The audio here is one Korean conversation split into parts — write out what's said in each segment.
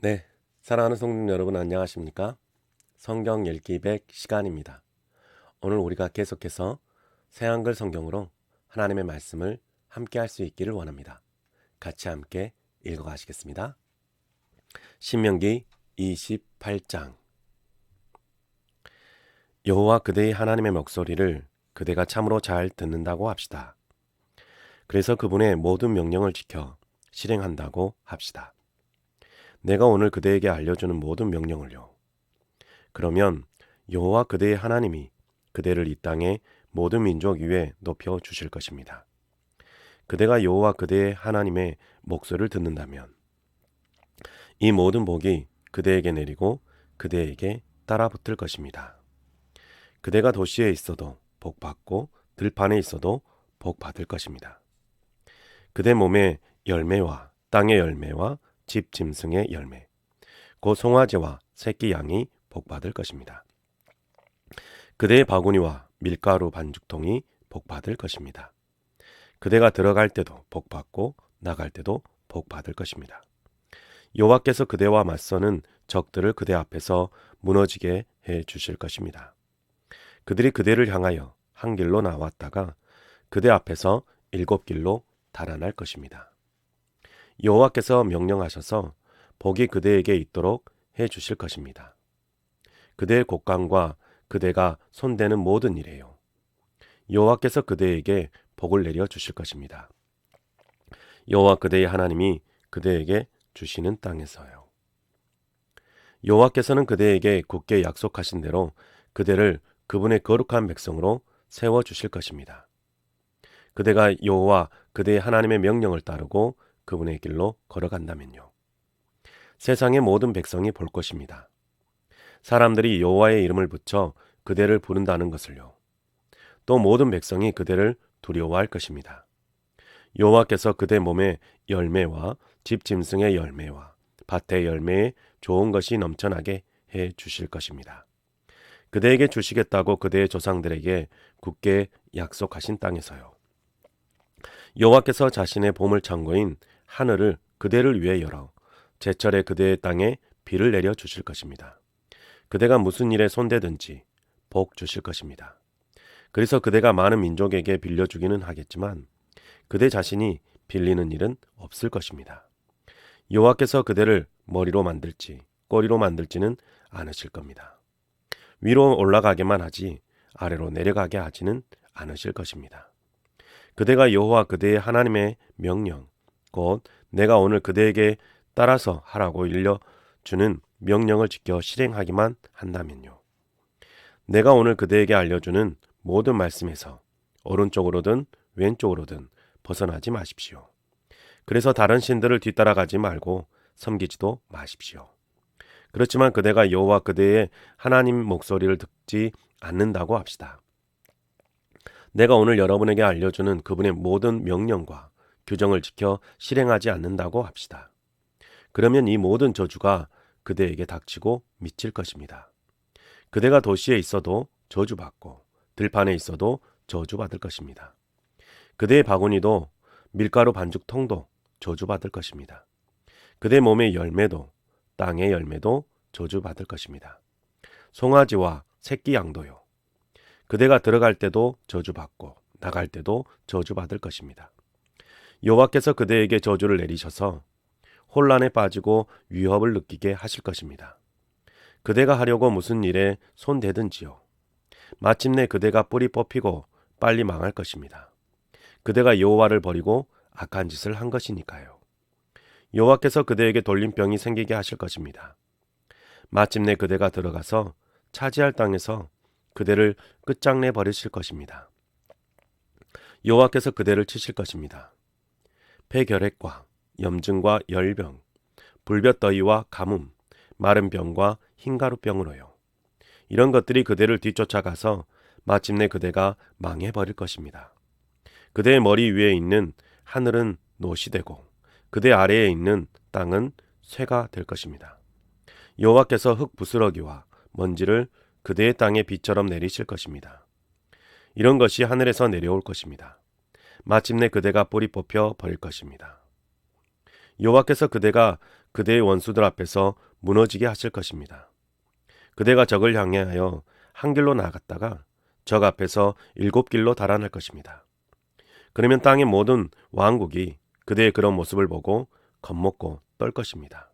네, 사랑하는 성도 여러분 안녕하십니까? 성경 읽기 100 시간입니다. 오늘 우리가 계속해서 새한글 성경으로 하나님의 말씀을 함께 할 수 있기를 원합니다. 같이 함께 읽어가시겠습니다. 신명기 28장. 여호와 그대의 하나님의 목소리를 그대가 참으로 잘 듣는다고 합시다. 그래서 그분의 모든 명령을 지켜 실행한다고 합시다. 내가 오늘 그대에게 알려주는 모든 명령을요. 그러면 여호와 그대의 하나님이 그대를 이 땅의 모든 민족 위에 높여 주실 것입니다. 그대가 여호와 그대의 하나님의 목소리를 듣는다면 이 모든 복이 그대에게 내리고 그대에게 따라붙을 것입니다. 그대가 도시에 있어도 복받고 들판에 있어도 복받을 것입니다. 그대 몸의 열매와 땅의 열매와 집 짐승의 열매, 곧 송아지와 새끼 양이 복받을 것입니다. 그대의 바구니와 밀가루 반죽통이 복받을 것입니다. 그대가 들어갈 때도 복받고 나갈 때도 복받을 것입니다. 여호와께서 그대와 맞서는 적들을 그대 앞에서 무너지게 해 주실 것입니다. 그들이 그대를 향하여 한 길로 나왔다가 그대 앞에서 7길로 달아날 것입니다. 여호와께서 명령하셔서 복이 그대에게 있도록 해 주실 것입니다. 그대의 곡간과 그대가 손대는 모든 일에요. 여호와께서 그대에게 복을 내려 주실 것입니다. 여호와 그대의 하나님이 그대에게 주시는 땅에서요. 여호와께서는 그대에게 굳게 약속하신 대로 그대를 그분의 거룩한 백성으로 세워 주실 것입니다. 그대가 여호와 그대의 하나님의 명령을 따르고 그분의 길로 걸어간다면요. 세상의 모든 백성이 볼 것입니다. 사람들이 여호와의 이름을 붙여 그대를 부른다는 것을요. 또 모든 백성이 그대를 두려워할 것입니다. 여호와께서 그대 몸의 열매와 집 짐승의 열매와 밭의 열매에 좋은 것이 넘쳐나게 해 주실 것입니다. 그대에게 주시겠다고 그대의 조상들에게 굳게 약속하신 땅에서요. 여호와께서 자신의 보물 창고인 하늘을 그대를 위해 열어 제철에 그대의 땅에 비를 내려 주실 것입니다. 그대가 무슨 일에 손대든지 복 주실 것입니다. 그래서 그대가 많은 민족에게 빌려주기는 하겠지만 그대 자신이 빌리는 일은 없을 것입니다. 여호와께서 그대를 머리로 만들지 꼬리로 만들지는 않으실 겁니다. 위로 올라가게만 하지 아래로 내려가게 하지는 않으실 것입니다. 그대가 여호와 그대의 하나님의 명령, 곧 내가 오늘 그대에게 따라서 하라고 일러주는 명령을 지켜 실행하기만 한다면요. 내가 오늘 그대에게 알려주는 모든 말씀에서 오른쪽으로든 왼쪽으로든 벗어나지 마십시오. 그래서 다른 신들을 뒤따라가지 말고 섬기지도 마십시오. 그렇지만 그대가 여호와 그대의 하나님 목소리를 듣지 않는다고 합시다. 내가 오늘 여러분에게 알려주는 그분의 모든 명령과 규정을 지켜 실행하지 않는다고 합시다. 그러면 이 모든 저주가 그대에게 닥치고 미칠 것입니다. 그대가 도시에 있어도 저주받고 들판에 있어도 저주받을 것입니다. 그대의 바구니도 밀가루 반죽통도 저주받을 것입니다. 그대 몸의 열매도 땅의 열매도 저주받을 것입니다. 송아지와 새끼 양도요. 그대가 들어갈 때도 저주받고 나갈 때도 저주받을 것입니다. 여호와께서 그대에게 저주를 내리셔서 혼란에 빠지고 위협을 느끼게 하실 것입니다. 그대가 하려고 무슨 일에 손대든지요. 마침내 그대가 뿌리 뽑히고 빨리 망할 것입니다. 그대가 여호와를 버리고 악한 짓을 한 것이니까요. 여호와께서 그대에게 돌림병이 생기게 하실 것입니다. 마침내 그대가 들어가서 차지할 땅에서 그대를 끝장내 버리실 것입니다. 여호와께서 그대를 치실 것입니다. 폐결핵과 염증과 열병, 불볕더위와 가뭄, 마른 병과 흰가루병으로요. 이런 것들이 그대를 뒤쫓아가서 마침내 그대가 망해버릴 것입니다. 그대의 머리 위에 있는 하늘은 노시 되고 그대 아래에 있는 땅은 쇠가 될 것입니다. 여호와께서 흙 부스러기와 먼지를 그대의 땅에 비처럼 내리실 것입니다. 이런 것이 하늘에서 내려올 것입니다. 마침내 그대가 뿌리 뽑혀 버릴 것입니다. 여호와께서 그대가 그대의 원수들 앞에서 무너지게 하실 것입니다. 그대가 적을 향하여 한 길로 나갔다가 적 앞에서 7길로 달아날 것입니다. 그러면 땅의 모든 왕국이 그대의 그런 모습을 보고 겁먹고 떨 것입니다.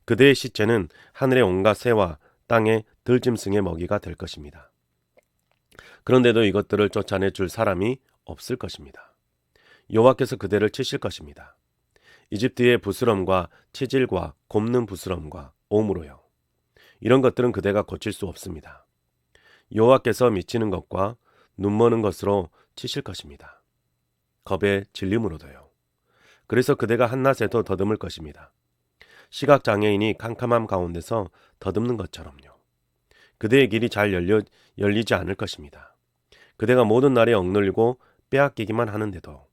그대의 시체는 하늘의 온갖 새와 땅의 들짐승의 먹이가 될 것입니다. 그런데도 이것들을 쫓아내 줄 사람이 없을 것입니다. 여호와께서 그대를 치실 것입니다. 이집트의 부스럼과 치질과 곱는 부스럼과 오므로요. 이런 것들은 그대가 고칠 수 없습니다. 여호와께서 미치는 것과 눈머는 것으로 치실 것입니다. 겁에 질림으로도요. 그래서 그대가 한낮에도 더듬을 것입니다. 시각장애인이 캄캄함 가운데서 더듬는 것처럼요. 그대의 길이 잘 열리지 않을 것입니다. 그대가 모든 날에 억눌리고 빼앗기기만 하는데도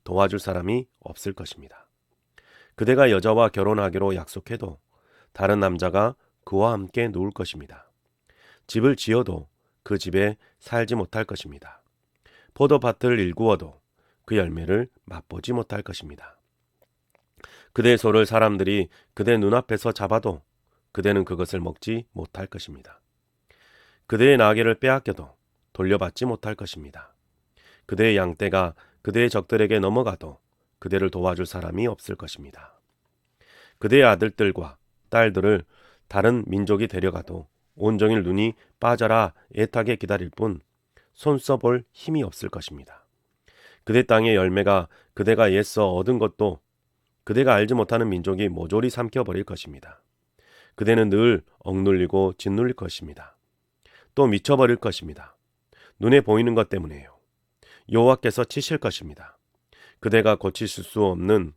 도와줄 사람이 없을 것입니다. 그대가 여자와 결혼하기로 약속해도 다른 남자가 그와 함께 누울 것입니다. 집을 지어도 그 집에 살지 못할 것입니다. 포도밭을 일구어도 그 열매를 맛보지 못할 것입니다. 그대의 소를 사람들이 그대 눈앞에서 잡아도 그대는 그것을 먹지 못할 것입니다. 그대의 나귀를 빼앗겨도 돌려받지 못할 것입니다. 그대의 양떼가 그대의 적들에게 넘어가도 그대를 도와줄 사람이 없을 것입니다. 그대의 아들들과 딸들을 다른 민족이 데려가도 온종일 눈이 빠져라 애타게 기다릴 뿐 손 써볼 힘이 없을 것입니다. 그대 땅의 열매가 그대가 애써 얻은 것도 그대가 알지 못하는 민족이 모조리 삼켜버릴 것입니다. 그대는 늘 억눌리고 짓눌릴 것입니다. 또 미쳐버릴 것입니다. 눈에 보이는 것 때문에요. 여호와께서 치실 것입니다. 그대가 고치실 수 없는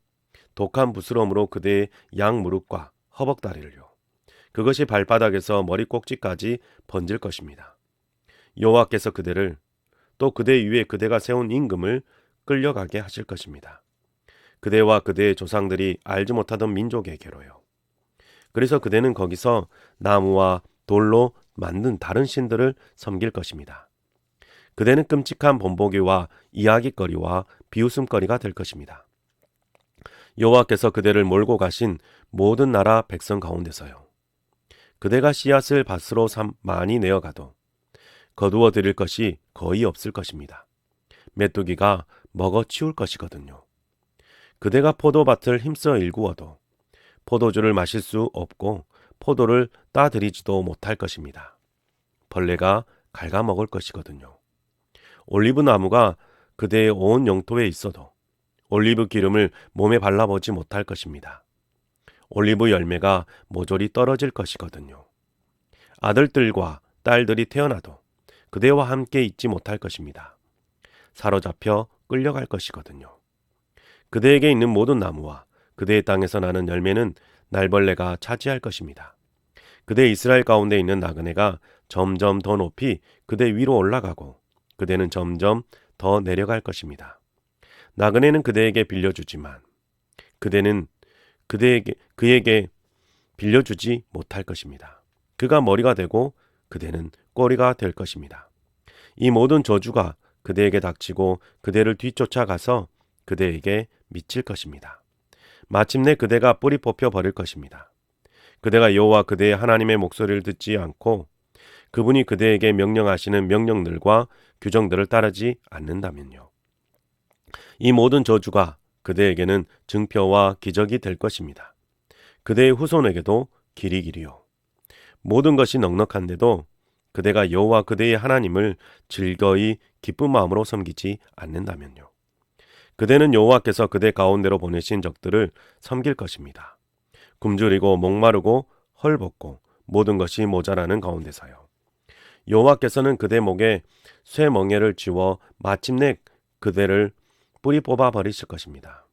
독한 부스럼으로 그대의 양 무릎과 허벅다리를요. 그것이 발바닥에서 머리 꼭지까지 번질 것입니다. 여호와께서 그대를 또 그대 위에 그대가 세운 임금을 끌려가게 하실 것입니다. 그대와 그대의 조상들이 알지 못하던 민족에게로요. 그래서 그대는 거기서 나무와 돌로 만든 다른 신들을 섬길 것입니다. 그대는 끔찍한 본보기와 이야기거리와 비웃음거리가 될 것입니다. 여호와께서 그대를 몰고 가신 모든 나라 백성 가운데서요. 그대가 씨앗을 밭으로 많이 내어가도 거두어 드릴 것이 거의 없을 것입니다. 메뚜기가 먹어 치울 것이거든요. 그대가 포도밭을 힘써 일구어도 포도주를 마실 수 없고 포도를 따드리지도 못할 것입니다. 벌레가 갉아먹을 것이거든요. 올리브 나무가 그대의 온 영토에 있어도 올리브 기름을 몸에 발라보지 못할 것입니다. 올리브 열매가 모조리 떨어질 것이거든요. 아들들과 딸들이 태어나도 그대와 함께 있지 못할 것입니다. 사로잡혀 끌려갈 것이거든요. 그대에게 있는 모든 나무와 그대의 땅에서 나는 열매는 날벌레가 차지할 것입니다. 그대 이스라엘 가운데 있는 나그네가 점점 더 높이 그대 위로 올라가고 그대는 점점 더 내려갈 것입니다. 나그네는 그대에게 빌려주지만 그대는 그에게 빌려주지 못할 것입니다. 그가 머리가 되고 그대는 꼬리가 될 것입니다. 이 모든 저주가 그대에게 닥치고 그대를 뒤쫓아가서 그대에게 미칠 것입니다. 마침내 그대가 뿌리 뽑혀 버릴 것입니다. 그대가 여호와 그대의 하나님의 목소리를 듣지 않고 그분이 그대에게 명령하시는 명령들과 규정들을 따르지 않는다면요. 이 모든 저주가 그대에게는 증표와 기적이 될 것입니다. 그대의 후손에게도 길이요. 모든 것이 넉넉한데도 그대가 여호와 그대의 하나님을 즐거이 기쁜 마음으로 섬기지 않는다면요. 그대는 여호와께서 그대 가운데로 보내신 적들을 섬길 것입니다. 굶주리고 목마르고 헐벗고 모든 것이 모자라는 가운데서요. 여호와께서는 그대 목에 쇠멍에를 쥐워 마침내 그대를 뿌리 뽑아 버리실 것입니다.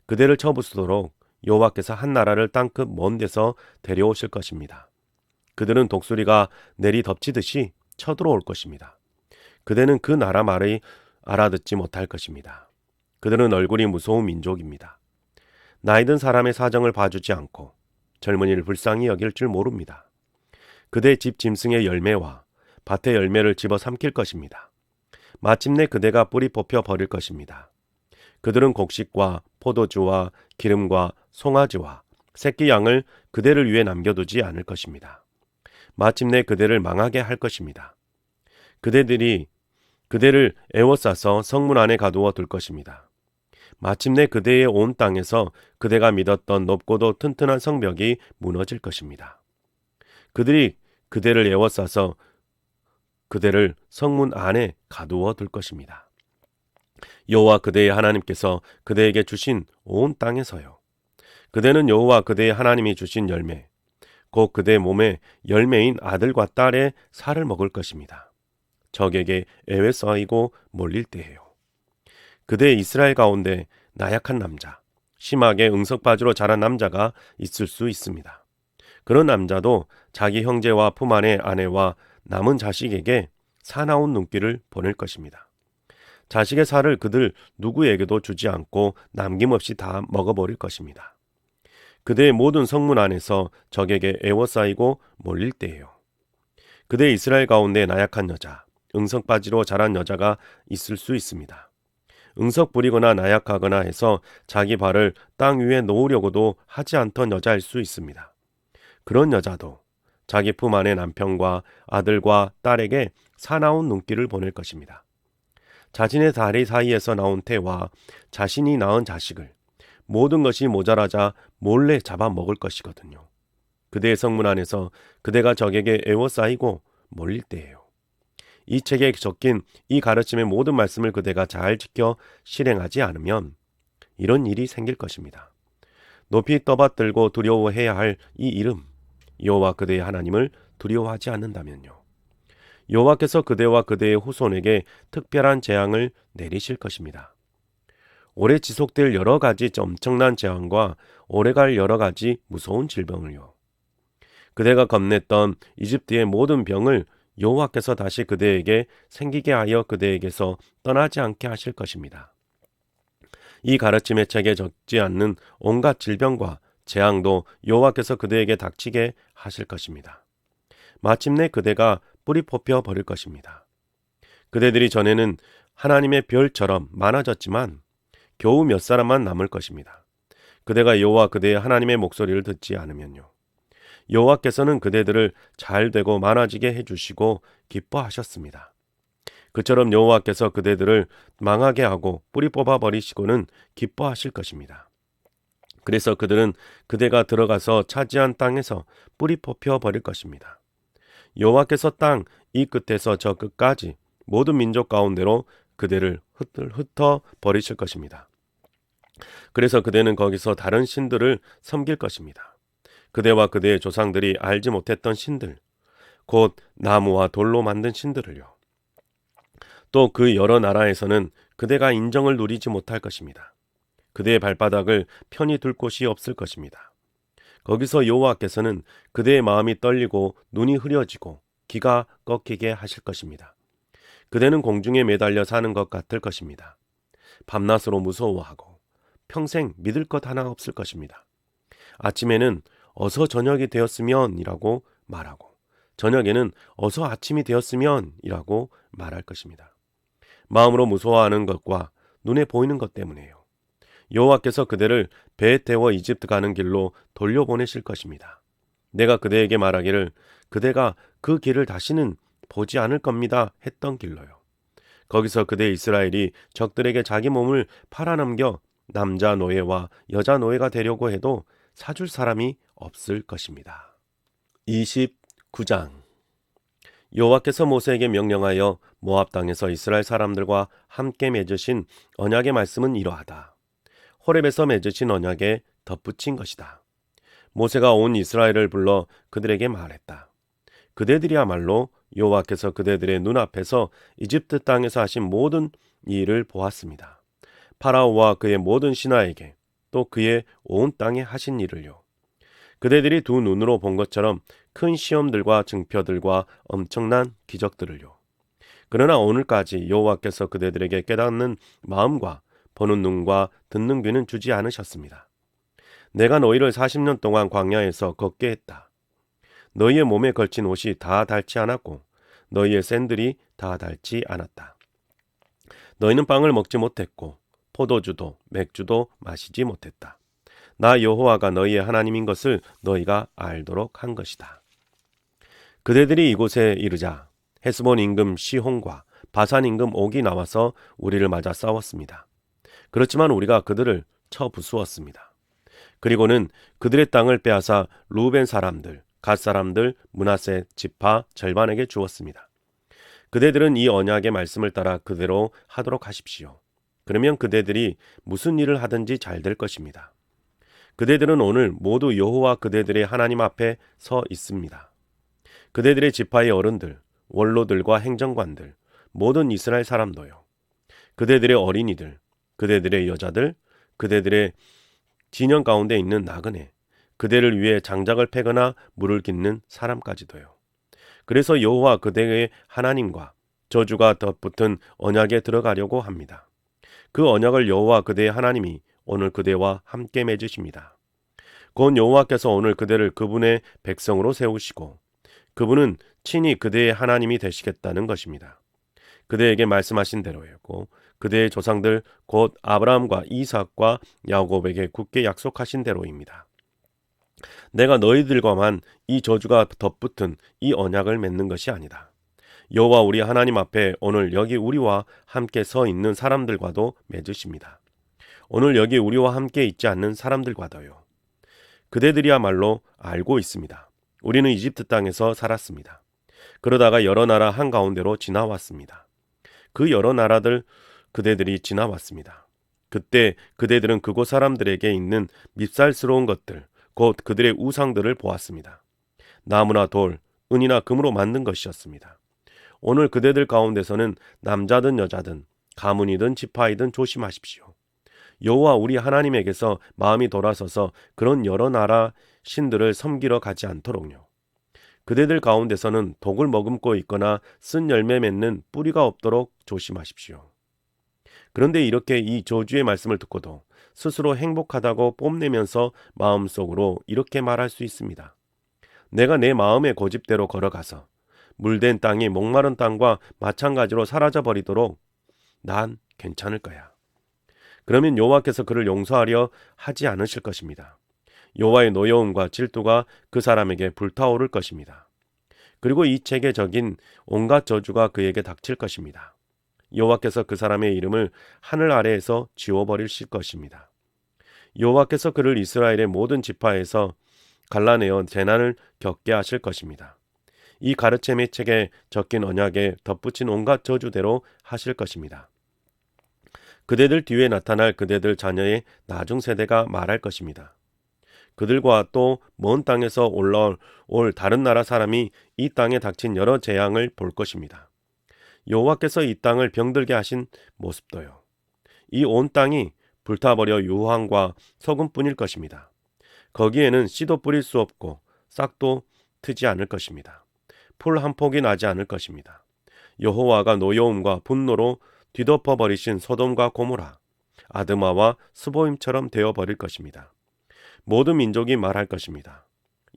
그대를 쳐부수도록 여호와께서 한 나라를 땅끝 먼 데서 데려오실 것입니다. 그들은 독수리가 내리 덮치듯이 쳐들어올 것입니다. 그대는 그 나라 말을 알아듣지 못할 것입니다. 그들은 얼굴이 무서운 민족입니다. 나이든 사람의 사정을 봐주지 않고 젊은이를 불쌍히 여길 줄 모릅니다. 그대 집 짐승의 열매와 밭의 열매를 집어 삼킬 것입니다. 마침내 그대가 뿌리 뽑혀 버릴 것입니다. 그들은 곡식과 포도주와 기름과 송아지와 새끼 양을 그대를 위해 남겨두지 않을 것입니다. 마침내 그대를 망하게 할 것입니다. 그대들이 그대를 애워싸서 성문 안에 가두어 둘 것입니다. 마침내 그대의 온 땅에서 그대가 믿었던 높고도 튼튼한 성벽이 무너질 것입니다. 그들이 그대를 애워싸서 그대를 성문 안에 가두어 둘 것입니다. 여호와 그대의 하나님께서 그대에게 주신 온 땅에서요. 그대는 여호와 그대의 하나님이 주신 열매, 곧 그대 몸의 열매인 아들과 딸의 살을 먹을 것입니다. 적에게 애외 쌓이고 몰릴 때예요. 그대 이스라엘 가운데 나약한 남자, 심하게 응석바지로 자란 남자가 있을 수 있습니다. 그런 남자도 자기 형제와 품 안의 아내와 남은 자식에게 사나운 눈길을 보낼 것입니다. 자식의 살을 그들 누구에게도 주지 않고 남김없이 다 먹어버릴 것입니다. 그대의 모든 성문 안에서 적에게 애워싸이고 몰릴 때예요. 그대 이스라엘 가운데 나약한 여자, 응석바지로 자란 여자가 있을 수 있습니다. 응석 부리거나 나약하거나 해서 자기 발을 땅 위에 놓으려고도 하지 않던 여자일 수 있습니다. 그런 여자도 자기 품 안의 남편과 아들과 딸에게 사나운 눈길을 보낼 것입니다. 자신의 다리 사이에서 나온 태와 자신이 낳은 자식을 모든 것이 모자라자 몰래 잡아먹을 것이거든요. 그대의 성문 안에서 그대가 적에게 애워싸이고 몰릴 때예요. 이 책에 적힌 이 가르침의 모든 말씀을 그대가 잘 지켜 실행하지 않으면 이런 일이 생길 것입니다. 높이 떠받들고 두려워해야 할 이 이름, 여호와 그대의 하나님을 두려워하지 않는다면요. 여호와께서 그대와 그대의 후손에게 특별한 재앙을 내리실 것입니다. 오래 지속될 여러 가지 엄청난 재앙과 오래갈 여러 가지 무서운 질병을요. 그대가 겁냈던 이집트의 모든 병을 여호와께서 다시 그대에게 생기게 하여 그대에게서 떠나지 않게 하실 것입니다. 이 가르침의 책에 적지 않는 온갖 질병과 재앙도 여호와께서 그대에게 닥치게 하실 것입니다. 마침내 그대가 뿌리 뽑혀 버릴 것입니다. 그대들이 전에는 하나님의 별처럼 많아졌지만 겨우 몇 사람만 남을 것입니다. 그대가 여호와 그대의 하나님의 목소리를 듣지 않으면요. 여호와께서는 그대들을 잘되고 많아지게 해주시고 기뻐하셨습니다. 그처럼 여호와께서 그대들을 망하게 하고 뿌리 뽑아 버리시고는 기뻐하실 것입니다. 그래서 그들은 그대가 들어가서 차지한 땅에서 뿌리 뽑혀 버릴 것입니다. 여호와께서 땅 이 끝에서 저 끝까지 모든 민족 가운데로 그대를 흩어 버리실 것입니다. 그래서 그대는 거기서 다른 신들을 섬길 것입니다. 그대와 그대의 조상들이 알지 못했던 신들, 곧 나무와 돌로 만든 신들을요. 또 그 여러 나라에서는 그대가 인정을 누리지 못할 것입니다. 그대의 발바닥을 편히 둘 곳이 없을 것입니다. 거기서 여호와께서는 그대의 마음이 떨리고 눈이 흐려지고 기가 꺾이게 하실 것입니다. 그대는 공중에 매달려 사는 것 같을 것입니다. 밤낮으로 무서워하고 평생 믿을 것 하나 없을 것입니다. 아침에는 어서 저녁이 되었으면 이라고 말하고 저녁에는 어서 아침이 되었으면 이라고 말할 것입니다. 마음으로 무서워하는 것과 눈에 보이는 것 때문에요. 여호와께서 그대를 배에 태워 이집트 가는 길로 돌려보내실 것입니다. 내가 그대에게 말하기를 그대가 그 길을 다시는 보지 않을 겁니다 했던 길로요. 거기서 그대 이스라엘이 적들에게 자기 몸을 팔아넘겨 남자 노예와 여자 노예가 되려고 해도 사줄 사람이 없을 것입니다. 29장 여호와께서 모세에게 명령하여 모압 땅에서 이스라엘 사람들과 함께 맺으신 언약의 말씀은 이러하다. 호렙에서 맺으신 언약에 덧붙인 것이다. 모세가 온 이스라엘을 불러 그들에게 말했다. 그대들이야말로 여호와께서 그대들의 눈앞에서 이집트 땅에서 하신 모든 일을 보았습니다. 파라오와 그의 모든 신하에게 또 그의 온 땅에 하신 일을요. 그대들이 두 눈으로 본 것처럼 큰 시험들과 증표들과 엄청난 기적들을요. 그러나 오늘까지 여호와께서 그대들에게 깨닫는 마음과 보는 눈과 듣는 귀는 주지 않으셨습니다. 내가 너희를 40년 동안 광야에서 걷게 했다. 너희의 몸에 걸친 옷이 다 닳지 않았고 너희의 샌들이 다 닳지 않았다. 너희는 빵을 먹지 못했고 포도주도 맥주도 마시지 못했다. 나 여호와가 너희의 하나님인 것을 너희가 알도록 한 것이다. 그대들이 이곳에 이르자 헤스본 임금 시혼과 바산 임금 옥이 나와서 우리를 맞아 싸웠습니다. 그렇지만 우리가 그들을 쳐 부수었습니다. 그리고는 그들의 땅을 빼앗아 루벤 사람들, 갓 사람들, 므낫세 지파 절반에게 주었습니다. 그대들은 이 언약의 말씀을 따라 그대로 하도록 하십시오. 그러면 그대들이 무슨 일을 하든지 잘 될 것입니다. 그대들은 오늘 모두 여호와 그대들의 하나님 앞에 서 있습니다. 그대들의 지파의 어른들, 원로들과 행정관들, 모든 이스라엘 사람도요. 그대들의 어린이들, 그대들의 여자들, 그대들의 진영 가운데 있는 나그네, 그대를 위해 장작을 패거나 물을 깃는 사람까지도요. 그래서 여호와 그대의 하나님과 저주가 덧붙은 언약에 들어가려고 합니다. 그 언약을 여호와 그대의 하나님이 오늘 그대와 함께 맺으십니다. 곧 여호와께서 오늘 그대를 그분의 백성으로 세우시고 그분은 친히 그대의 하나님이 되시겠다는 것입니다. 그대에게 말씀하신 대로였고 그대의 조상들 곧 아브라함과 이삭과 야곱에게 굳게 약속하신 대로입니다. 내가 너희들과만 이 저주가 덧붙은 이 언약을 맺는 것이 아니다. 여호와 우리 하나님 앞에 오늘 여기 우리와 함께 서 있는 사람들과도 맺으십니다. 오늘 여기 우리와 함께 있지 않는 사람들과도요. 그대들이야말로 알고 있습니다. 우리는 이집트 땅에서 살았습니다. 그러다가 여러 나라 한가운데로 지나왔습니다. 그 여러 나라들 그대들이 지나왔습니다. 그때 그대들은 그곳 사람들에게 있는 밉살스러운 것들, 곧 그들의 우상들을 보았습니다. 나무나 돌, 은이나 금으로 만든 것이었습니다. 오늘 그대들 가운데서는 남자든 여자든 가문이든 지파이든 조심하십시오. 여호와 우리 하나님에게서 마음이 돌아서서 그런 여러 나라 신들을 섬기러 가지 않도록요. 그대들 가운데서는 독을 머금고 있거나 쓴 열매 맺는 뿌리가 없도록 조심하십시오. 그런데 이렇게 이 저주의 말씀을 듣고도 스스로 행복하다고 뽐내면서 마음속으로 이렇게 말할 수 있습니다. 내가 내 마음의 고집대로 걸어가서 물된 땅이 목마른 땅과 마찬가지로 사라져버리도록 난 괜찮을 거야. 그러면 여호와께서 그를 용서하려 하지 않으실 것입니다. 여호와의 노여움과 질투가 그 사람에게 불타오를 것입니다. 그리고 이 책에 적인 온갖 저주가 그에게 닥칠 것입니다. 여호와께서 그 사람의 이름을 하늘 아래에서 지워버리실 것입니다. 여호와께서 그를 이스라엘의 모든 지파에서 갈라내어 재난을 겪게 하실 것입니다. 이 가르침의 책에 적힌 언약에 덧붙인 온갖 저주대로 하실 것입니다. 그대들 뒤에 나타날 그대들 자녀의 나중 세대가 말할 것입니다. 그들과 또 먼 땅에서 올라올 다른 나라 사람이 이 땅에 닥친 여러 재앙을 볼 것입니다. 여호와께서 이 땅을 병들게 하신 모습도요. 이 온 땅이 불타버려 유황과 소금뿐일 것입니다. 거기에는 씨도 뿌릴 수 없고 싹도 트지 않을 것입니다. 풀 한 폭이 나지 않을 것입니다. 여호와가 노여움과 분노로 뒤덮어버리신 소돔과 고모라, 아드마와 스보임처럼 되어버릴 것입니다. 모든 민족이 말할 것입니다.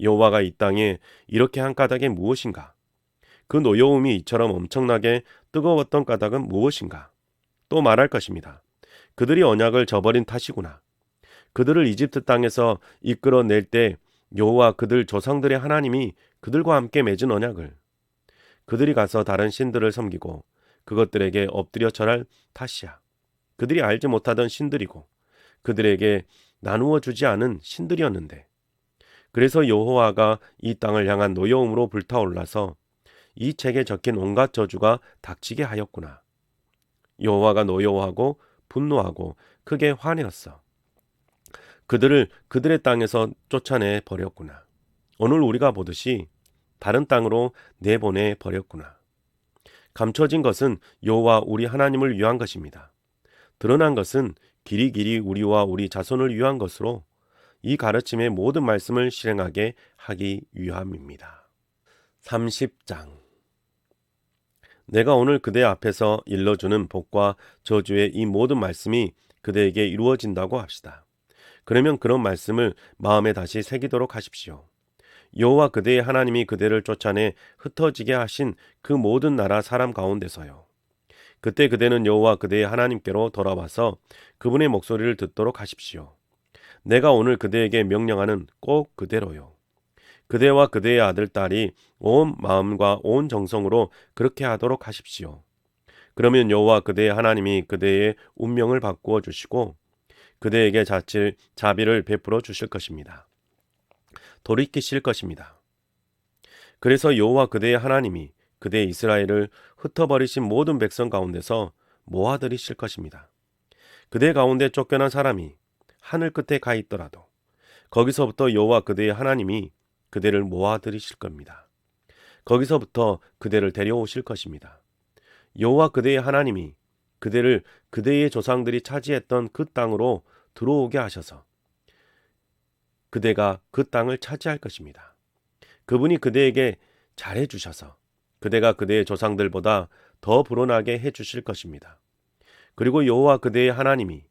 여호와가 이 땅에 이렇게 한 까닭이 무엇인가? 그 노여움이 이처럼 엄청나게 뜨거웠던 까닭은 무엇인가? 또 말할 것입니다. 그들이 언약을 저버린 탓이구나. 그들을 이집트 땅에서 이끌어낼 때 여호와 그들 조상들의 하나님이 그들과 함께 맺은 언약을 그들이 가서 다른 신들을 섬기고 그것들에게 엎드려 절할 탓이야. 그들이 알지 못하던 신들이고 그들에게 나누어 주지 않은 신들이었는데 그래서 여호와가 이 땅을 향한 노여움으로 불타올라서 이 책에 적힌 온갖 저주가 닥치게 하였구나. 여호와가 노여워하고 분노하고 크게 화내었어. 그들을 그들의 땅에서 쫓아내 버렸구나. 오늘 우리가 보듯이 다른 땅으로 내보내 버렸구나. 감춰진 것은 여호와 우리 하나님을 위한 것입니다. 드러난 것은 길이 우리와 우리 자손을 위한 것으로 이 가르침의 모든 말씀을 실행하게 하기 위함입니다. 30장 내가 오늘 그대 앞에서 일러주는 복과 저주의 이 모든 말씀이 그대에게 이루어진다고 합시다. 그러면 그런 말씀을 마음에 다시 새기도록 하십시오. 여호와 그대의 하나님이 그대를 쫓아내 흩어지게 하신 그 모든 나라 사람 가운데서요. 그때 그대는 여호와 그대의 하나님께로 돌아와서 그분의 목소리를 듣도록 하십시오. 내가 오늘 그대에게 명령하는 꼭 그대로요. 그대와 그대의 아들, 딸이 온 마음과 온 정성으로 그렇게 하도록 하십시오. 그러면 여호와 그대의 하나님이 그대의 운명을 바꾸어 주시고 그대에게 자비를 베풀어 주실 것입니다. 돌이키실 것입니다. 그래서 여호와 그대의 하나님이 그대 이스라엘을 흩어버리신 모든 백성 가운데서 모아들이실 것입니다. 그대 가운데 쫓겨난 사람이 하늘 끝에 가 있더라도 거기서부터 여호와 그대의 하나님이 그대를 모아들이실 겁니다. 거기서부터 그대를 데려오실 것입니다. 여호와 그대의 하나님이 그대를 그대의 조상들이 차지했던 그 땅으로 들어오게 하셔서 그대가 그 땅을 차지할 것입니다. 그분이 그대에게 잘해 주셔서 그대가 그대의 조상들보다 더 불어나게 해 주실 것입니다. 그리고 여호와 그대의 하나님이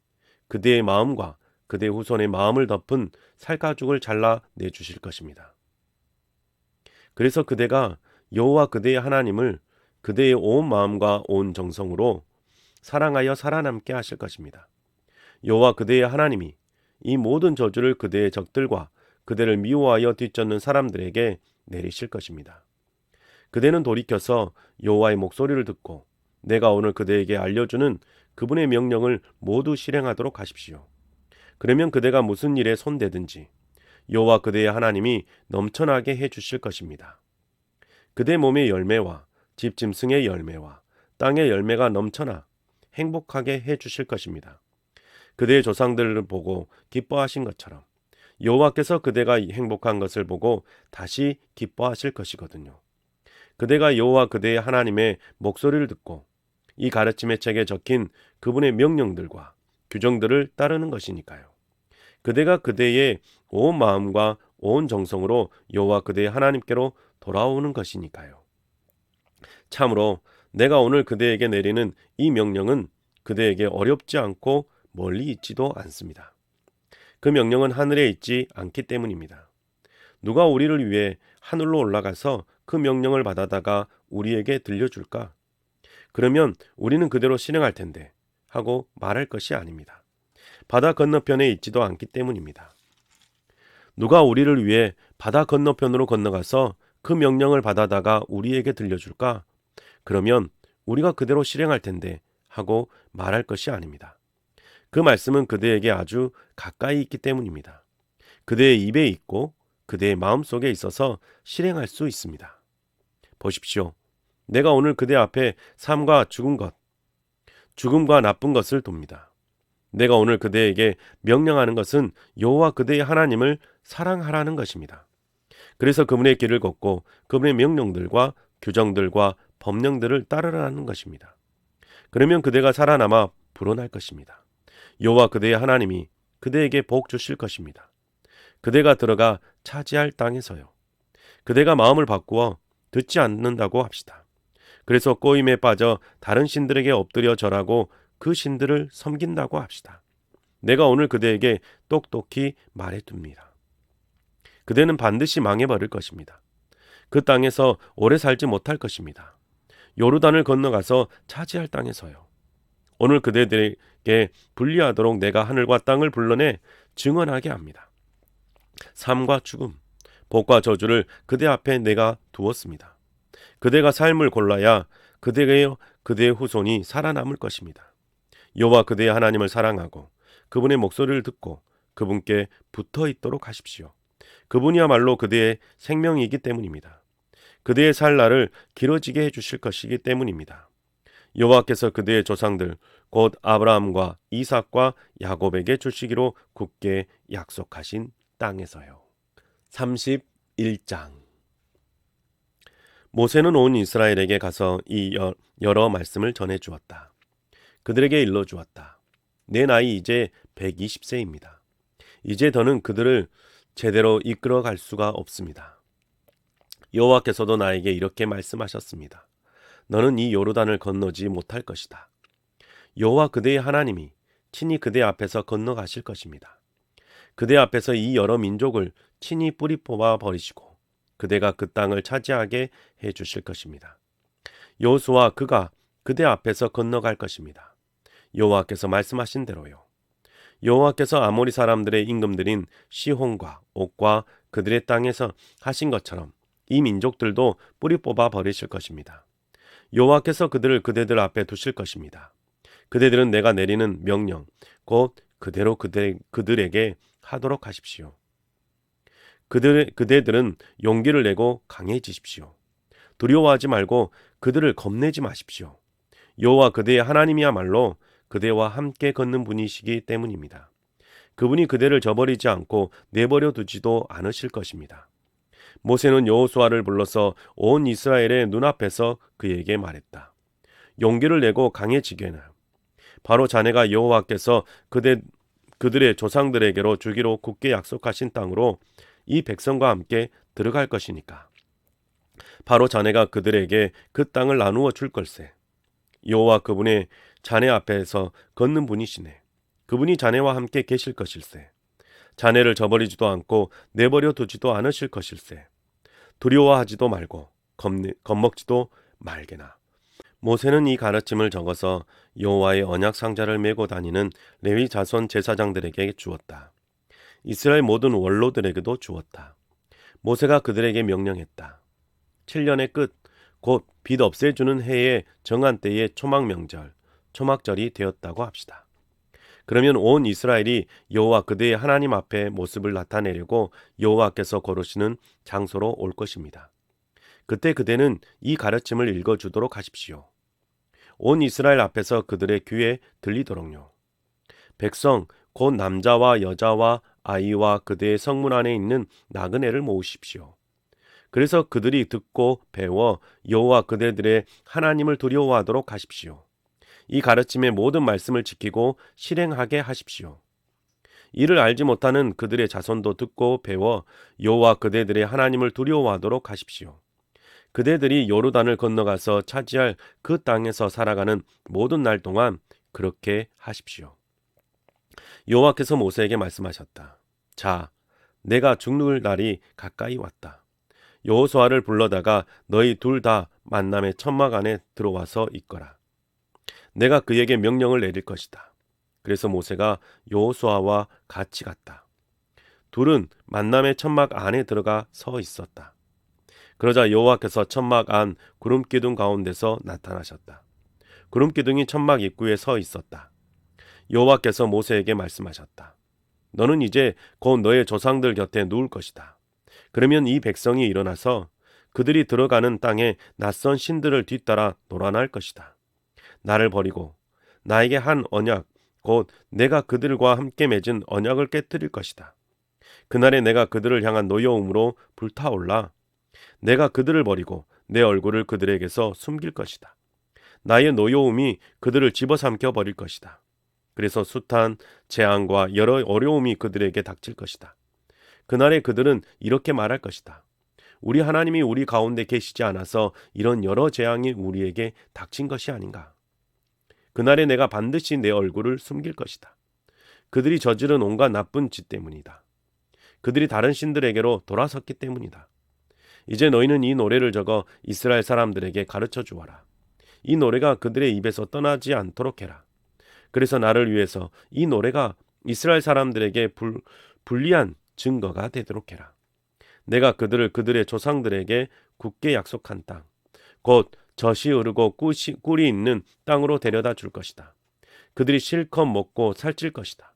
그대의 마음과 그대의 후손의 마음을 덮은 살가죽을 잘라 내주실 것입니다. 그래서 그대가 여호와 그대의 하나님을 그대의 온 마음과 온 정성으로 사랑하여 살아남게 하실 것입니다. 여호와 그대의 하나님이 이 모든 저주를 그대의 적들과 그대를 미워하여 뒤쫓는 사람들에게 내리실 것입니다. 그대는 돌이켜서 여호와의 목소리를 듣고 내가 오늘 그대에게 알려주는 그분의 명령을 모두 실행하도록 하십시오. 그러면 그대가 무슨 일에 손대든지 여호와 그대의 하나님이 넘쳐나게 해 주실 것입니다. 그대 몸의 열매와 집 짐승의 열매와 땅의 열매가 넘쳐나 행복하게 해 주실 것입니다. 그대의 조상들을 보고 기뻐하신 것처럼 여호와께서 그대가 행복한 것을 보고 다시 기뻐하실 것이거든요. 그대가 여호와 그대의 하나님의 목소리를 듣고 이 가르침의 책에 적힌 그분의 명령들과 규정들을 따르는 것이니까요. 그대가 그대의 온 마음과 온 정성으로 여호와 그대의 하나님께로 돌아오는 것이니까요. 참으로 내가 오늘 그대에게 내리는 이 명령은 그대에게 어렵지 않고 멀리 있지도 않습니다. 그 명령은 하늘에 있지 않기 때문입니다. 누가 우리를 위해 하늘로 올라가서 그 명령을 받아다가 우리에게 들려줄까? 그러면 우리는 그대로 실행할 텐데 하고 말할 것이 아닙니다. 바다 건너편에 있지도 않기 때문입니다. 누가 우리를 위해 바다 건너편으로 건너가서 그 명령을 받아다가 우리에게 들려줄까? 그러면 우리가 그대로 실행할 텐데 하고 말할 것이 아닙니다. 그 말씀은 그대에게 아주 가까이 있기 때문입니다. 그대의 입에 있고 그대의 마음속에 있어서 실행할 수 있습니다. 보십시오. 내가 오늘 그대 앞에 삶과 죽음과 나쁜 것을 둡니다. 내가 오늘 그대에게 명령하는 것은 여호와 그대의 하나님을 사랑하라는 것입니다. 그래서 그분의 길을 걷고 그분의 명령들과 규정들과 법령들을 따르라는 것입니다. 그러면 그대가 살아남아 불어날 것입니다. 여호와 그대의 하나님이 그대에게 복 주실 것입니다. 그대가 들어가 차지할 땅에서요. 그대가 마음을 바꾸어 듣지 않는다고 합시다. 그래서 꼬임에 빠져 다른 신들에게 엎드려 절하고 그 신들을 섬긴다고 합시다. 내가 오늘 그대에게 똑똑히 말해둡니다. 그대는 반드시 망해버릴 것입니다. 그 땅에서 오래 살지 못할 것입니다. 요르단을 건너가서 차지할 땅에서요. 오늘 그대들에게 불리하도록 내가 하늘과 땅을 불러내 증언하게 합니다. 삶과 죽음, 복과 저주를 그대 앞에 내가 두었습니다. 그대가 삶을 골라야 그대의 후손이 살아남을 것입니다. 여호와 그대의 하나님을 사랑하고 그분의 목소리를 듣고 그분께 붙어 있도록 하십시오. 그분이야말로 그대의 생명이기 때문입니다. 그대의 살 날을 길어지게 해주실 것이기 때문입니다. 여호와께서 그대의 조상들 곧 아브라함과 이삭과 야곱에게 주시기로 굳게 약속하신 땅에서요. 31장 모세는 온 이스라엘에게 가서 이 여러 말씀을 전해 주었다. 그들에게 일러 주었다. 내 나이 이제 120세입니다. 이제 더는 그들을 제대로 이끌어 갈 수가 없습니다. 여호와께서도 나에게 이렇게 말씀하셨습니다. 너는 이 요르단을 건너지 못할 것이다. 여호와 그대의 하나님이 친히 그대 앞에서 건너가실 것입니다. 그대 앞에서 이 여러 민족을 친히 뿌리 뽑아 버리시고 그대가 그 땅을 차지하게 해 주실 것입니다. 여호수아 그가 그대 앞에서 건너갈 것입니다. 여호와께서 말씀하신 대로요. 여호와께서 아모리 사람들의 임금들인 시혼과 옥과 그들의 땅에서 하신 것처럼 이 민족들도 뿌리 뽑아 버리실 것입니다. 여호와께서 그들을 그대들 앞에 두실 것입니다. 그대들은 내가 내리는 명령 곧 그대로 그들에게 하도록 하십시오. 그대들은 용기를 내고 강해지십시오. 두려워하지 말고 그들을 겁내지 마십시오. 여호와 그대의 하나님이야말로 그대와 함께 걷는 분이시기 때문입니다. 그분이 그대를 저버리지 않고 내버려 두지도 않으실 것입니다. 모세는 여호수아를 불러서 온 이스라엘의 눈앞에서 그에게 말했다. 용기를 내고 강해지게나. 바로 자네가 여호와께서 그들의 조상들에게로 주기로 굳게 약속하신 땅으로 이 백성과 함께 들어갈 것이니까. 바로 자네가 그들에게 그 땅을 나누어 줄 걸세. 여호와 그분의 자네 앞에서 걷는 분이시네. 그분이 자네와 함께 계실 것일세. 자네를 저버리지도 않고 내버려 두지도 않으실 것일세. 두려워하지도 말고 겁먹지도 말게나. 모세는 이 가르침을 적어서 여호와의 언약 상자를 메고 다니는 레위 자손 제사장들에게 주었다. 이스라엘 모든 원로들에게도 주었다. 모세가 그들에게 명령했다. 7년의 끝, 곧 빛 없애주는 해의 정한 때의 초막명절, 초막절이 되었다고 합시다. 그러면 온 이스라엘이 여호와 그대의 하나님 앞에 모습을 나타내려고 여호와께서 거르시는 장소로 올 것입니다. 그때 그대는 이 가르침을 읽어주도록 하십시오. 온 이스라엘 앞에서 그들의 귀에 들리도록요. 백성, 곧 남자와 여자와 아이와 그대의 성문 안에 있는 나그네를 모으십시오. 그래서 그들이 듣고 배워 여호와 그대들의 하나님을 두려워하도록 하십시오. 이 가르침의 모든 말씀을 지키고 실행하게 하십시오. 이를 알지 못하는 그들의 자손도 듣고 배워 여호와 그대들의 하나님을 두려워하도록 하십시오. 그대들이 요르단을 건너가서 차지할 그 땅에서 살아가는 모든 날 동안 그렇게 하십시오. 여호와께서 모세에게 말씀하셨다. 자, 내가 죽는 날이 가까이 왔다. 여호수아를 불러다가 너희 둘 다 만남의 천막 안에 들어와서 있거라. 내가 그에게 명령을 내릴 것이다. 그래서 모세가 여호수아와 같이 갔다. 둘은 만남의 천막 안에 들어가 서 있었다. 그러자 여호와께서 천막 안 구름기둥 가운데서 나타나셨다. 구름기둥이 천막 입구에 서 있었다. 여호와께서 모세에게 말씀하셨다. 너는 이제 곧 너의 조상들 곁에 누울 것이다. 그러면 이 백성이 일어나서 그들이 들어가는 땅에 낯선 신들을 뒤따라 놀아날 것이다. 나를 버리고 나에게 한 언약, 곧 내가 그들과 함께 맺은 언약을 깨뜨릴 것이다. 그날에 내가 그들을 향한 노여움으로 불타올라 내가 그들을 버리고 내 얼굴을 그들에게서 숨길 것이다. 나의 노여움이 그들을 집어삼켜 버릴 것이다. 그래서 숱한 재앙과 여러 어려움이 그들에게 닥칠 것이다. 그날에 그들은 이렇게 말할 것이다. 우리 하나님이 우리 가운데 계시지 않아서 이런 여러 재앙이 우리에게 닥친 것이 아닌가. 그날에 내가 반드시 내 얼굴을 숨길 것이다. 그들이 저지른 온갖 나쁜 짓 때문이다. 그들이 다른 신들에게로 돌아섰기 때문이다. 이제 너희는 이 노래를 적어 이스라엘 사람들에게 가르쳐 주어라. 이 노래가 그들의 입에서 떠나지 않도록 해라. 그래서 나를 위해서 이 노래가 이스라엘 사람들에게 불리한 증거가 되도록 해라. 내가 그들을 그들의 조상들에게 굳게 약속한 땅, 곧 젖이 흐르고 꿀이 있는 땅으로 데려다 줄 것이다. 그들이 실컷 먹고 살찔 것이다.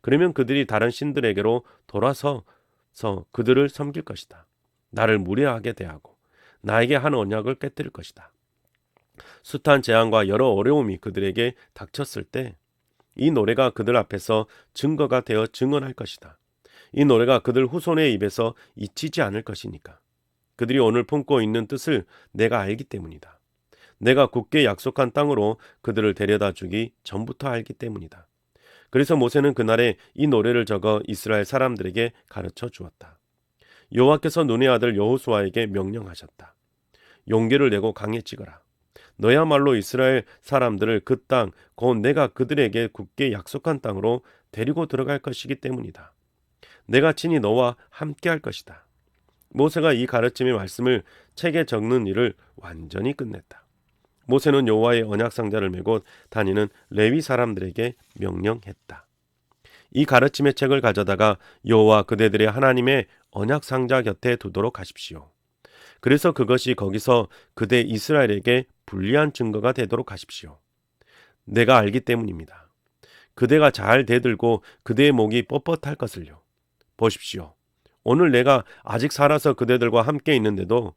그러면 그들이 다른 신들에게로 돌아서서 그들을 섬길 것이다. 나를 무례하게 대하고 나에게 한 언약을 깨뜨릴 것이다. 숱한 재앙과 여러 어려움이 그들에게 닥쳤을 때 이 노래가 그들 앞에서 증거가 되어 증언할 것이다. 이 노래가 그들 후손의 입에서 잊히지 않을 것이니까. 그들이 오늘 품고 있는 뜻을 내가 알기 때문이다. 내가 굳게 약속한 땅으로 그들을 데려다 주기 전부터 알기 때문이다. 그래서 모세는 그날에 이 노래를 적어 이스라엘 사람들에게 가르쳐 주었다. 여호와께서 눈의 아들 여호수아에게 명령하셨다. 용기를 내고 강해지거라. 너야말로 이스라엘 사람들을 그 땅, 곧 내가 그들에게 굳게 약속한 땅으로 데리고 들어갈 것이기 때문이다. 내가 친히 너와 함께 할 것이다. 모세가 이 가르침의 말씀을 책에 적는 일을 완전히 끝냈다. 모세는 여호와의 언약 상자를 메고 다니는 레위 사람들에게 명령했다. 이 가르침의 책을 가져다가 여호와 그대들의 하나님의 언약 상자 곁에 두도록 하십시오. 그래서 그것이 거기서 그대 이스라엘에게 불리한 증거가 되도록 하십시오. 내가 알기 때문입니다. 그대가 잘 대들고 그대의 목이 뻣뻣할 것을요. 보십시오. 오늘 내가 아직 살아서 그대들과 함께 있는데도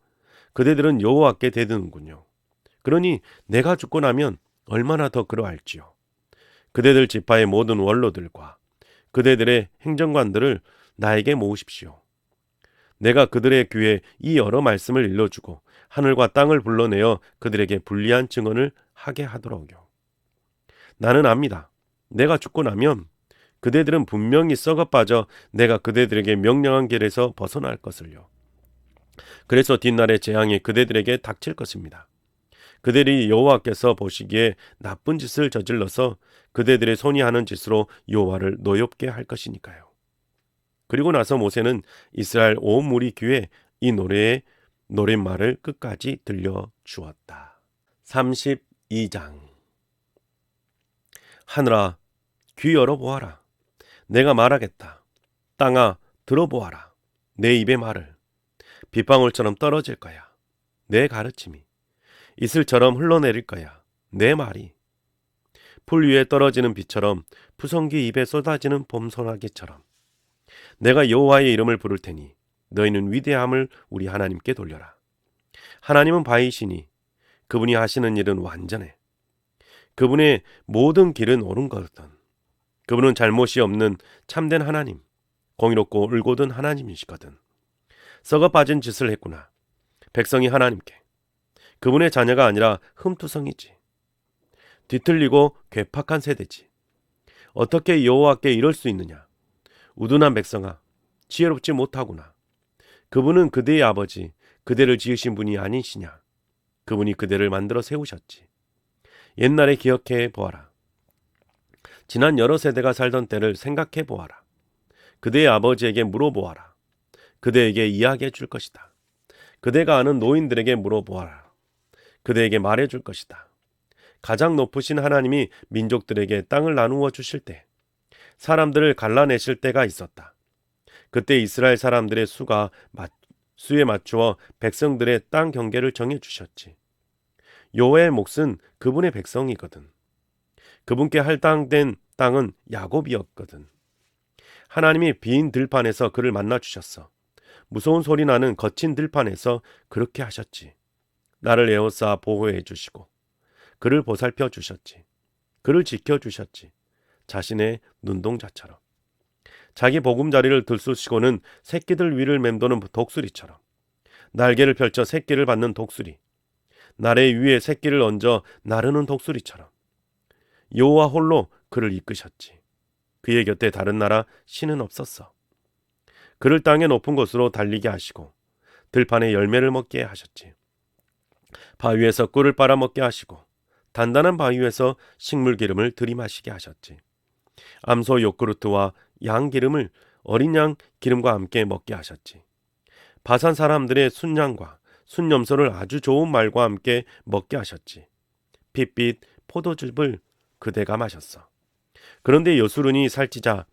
그대들은 여호와께 대드는군요. 그러니 내가 죽고 나면 얼마나 더 그러할지요. 그대들 지파의 모든 원로들과 그대들의 행정관들을 나에게 모으십시오. 내가 그들의 귀에 이 여러 말씀을 일러주고 하늘과 땅을 불러내어 그들에게 불리한 증언을 하게 하도록요. 나는 압니다. 내가 죽고 나면 그대들은 분명히 썩어 빠져 내가 그대들에게 명령한 길에서 벗어날 것을요. 그래서 뒷날의 재앙이 그대들에게 닥칠 것입니다. 그들이 여호와께서 보시기에 나쁜 짓을 저질러서 그대들의 손이 하는 짓으로 여호와를 노엽게 할 것이니까요. 그리고 나서 모세는 이스라엘 온 무리 귀에 이 노래의 노랫말을 끝까지 들려주었다. 32장. 하늘아 귀 열어보아라. 내가 말하겠다. 땅아 들어보아라. 내 입의 말을. 빗방울처럼 떨어질 거야. 내 가르침이. 이슬처럼 흘러내릴 거야. 내 말이. 풀 위에 떨어지는 비처럼 푸성기 입에 쏟아지는 봄 소나기처럼. 내가 여호와의 이름을 부를 테니 너희는 위대함을 우리 하나님께 돌려라. 하나님은 바이시니 그분이 하시는 일은 완전해. 그분의 모든 길은 옳은 거든. 그분은 잘못이 없는 참된 하나님, 공의롭고 의로운 하나님이시거든. 썩어 빠진 짓을 했구나. 백성이 하나님께. 그분의 자녀가 아니라 흠투성이지. 뒤틀리고 괴팍한 세대지. 어떻게 여호와께 이럴 수 있느냐. 우둔한 백성아, 지혜롭지 못하구나. 그분은 그대의 아버지, 그대를 지으신 분이 아니시냐. 그분이 그대를 만들어 세우셨지. 옛날에 기억해 보아라. 지난 여러 세대가 살던 때를 생각해 보아라. 그대의 아버지에게 물어보아라. 그대에게 이야기해 줄 것이다. 그대가 아는 노인들에게 물어보아라. 그대에게 말해 줄 것이다. 가장 높으신 하나님이 민족들에게 땅을 나누어 주실 때 사람들을 갈라내실 때가 있었다. 그때 이스라엘 사람들의 수에 맞추어 백성들의 땅 경계를 정해 주셨지. 여호와의 몫은 그분의 백성이거든. 그분께 할당된 땅은 야곱이었거든. 하나님이 빈 들판에서 그를 만나 주셨어. 무서운 소리 나는 거친 들판에서 그렇게 하셨지. 나를 에워싸 보호해 주시고 그를 보살펴 주셨지. 그를 지켜 주셨지. 자신의 눈동자처럼. 자기 보금자리를 들쑤시고는 새끼들 위를 맴도는 독수리처럼. 날개를 펼쳐 새끼를 받는 독수리. 나래 위에 새끼를 얹어 나르는 독수리처럼. 여호와 홀로 그를 이끄셨지. 그의 곁에 다른 나라 신은 없었어. 그를 땅의 높은 곳으로 달리게 하시고 들판에 열매를 먹게 하셨지. 바위에서 꿀을 빨아먹게 하시고 단단한 바위에서 식물 기름을 들이마시게 하셨지. 암소 요구르트와 양 기름을 어린 양 기름과 함께 먹게 하셨지. 바산 사람들의 순양과 순염소를 아주 좋은 말과 함께 먹게 하셨지. 핏빛 포도즙을 그대가 마셨어. 그런데 여수run이 살찌자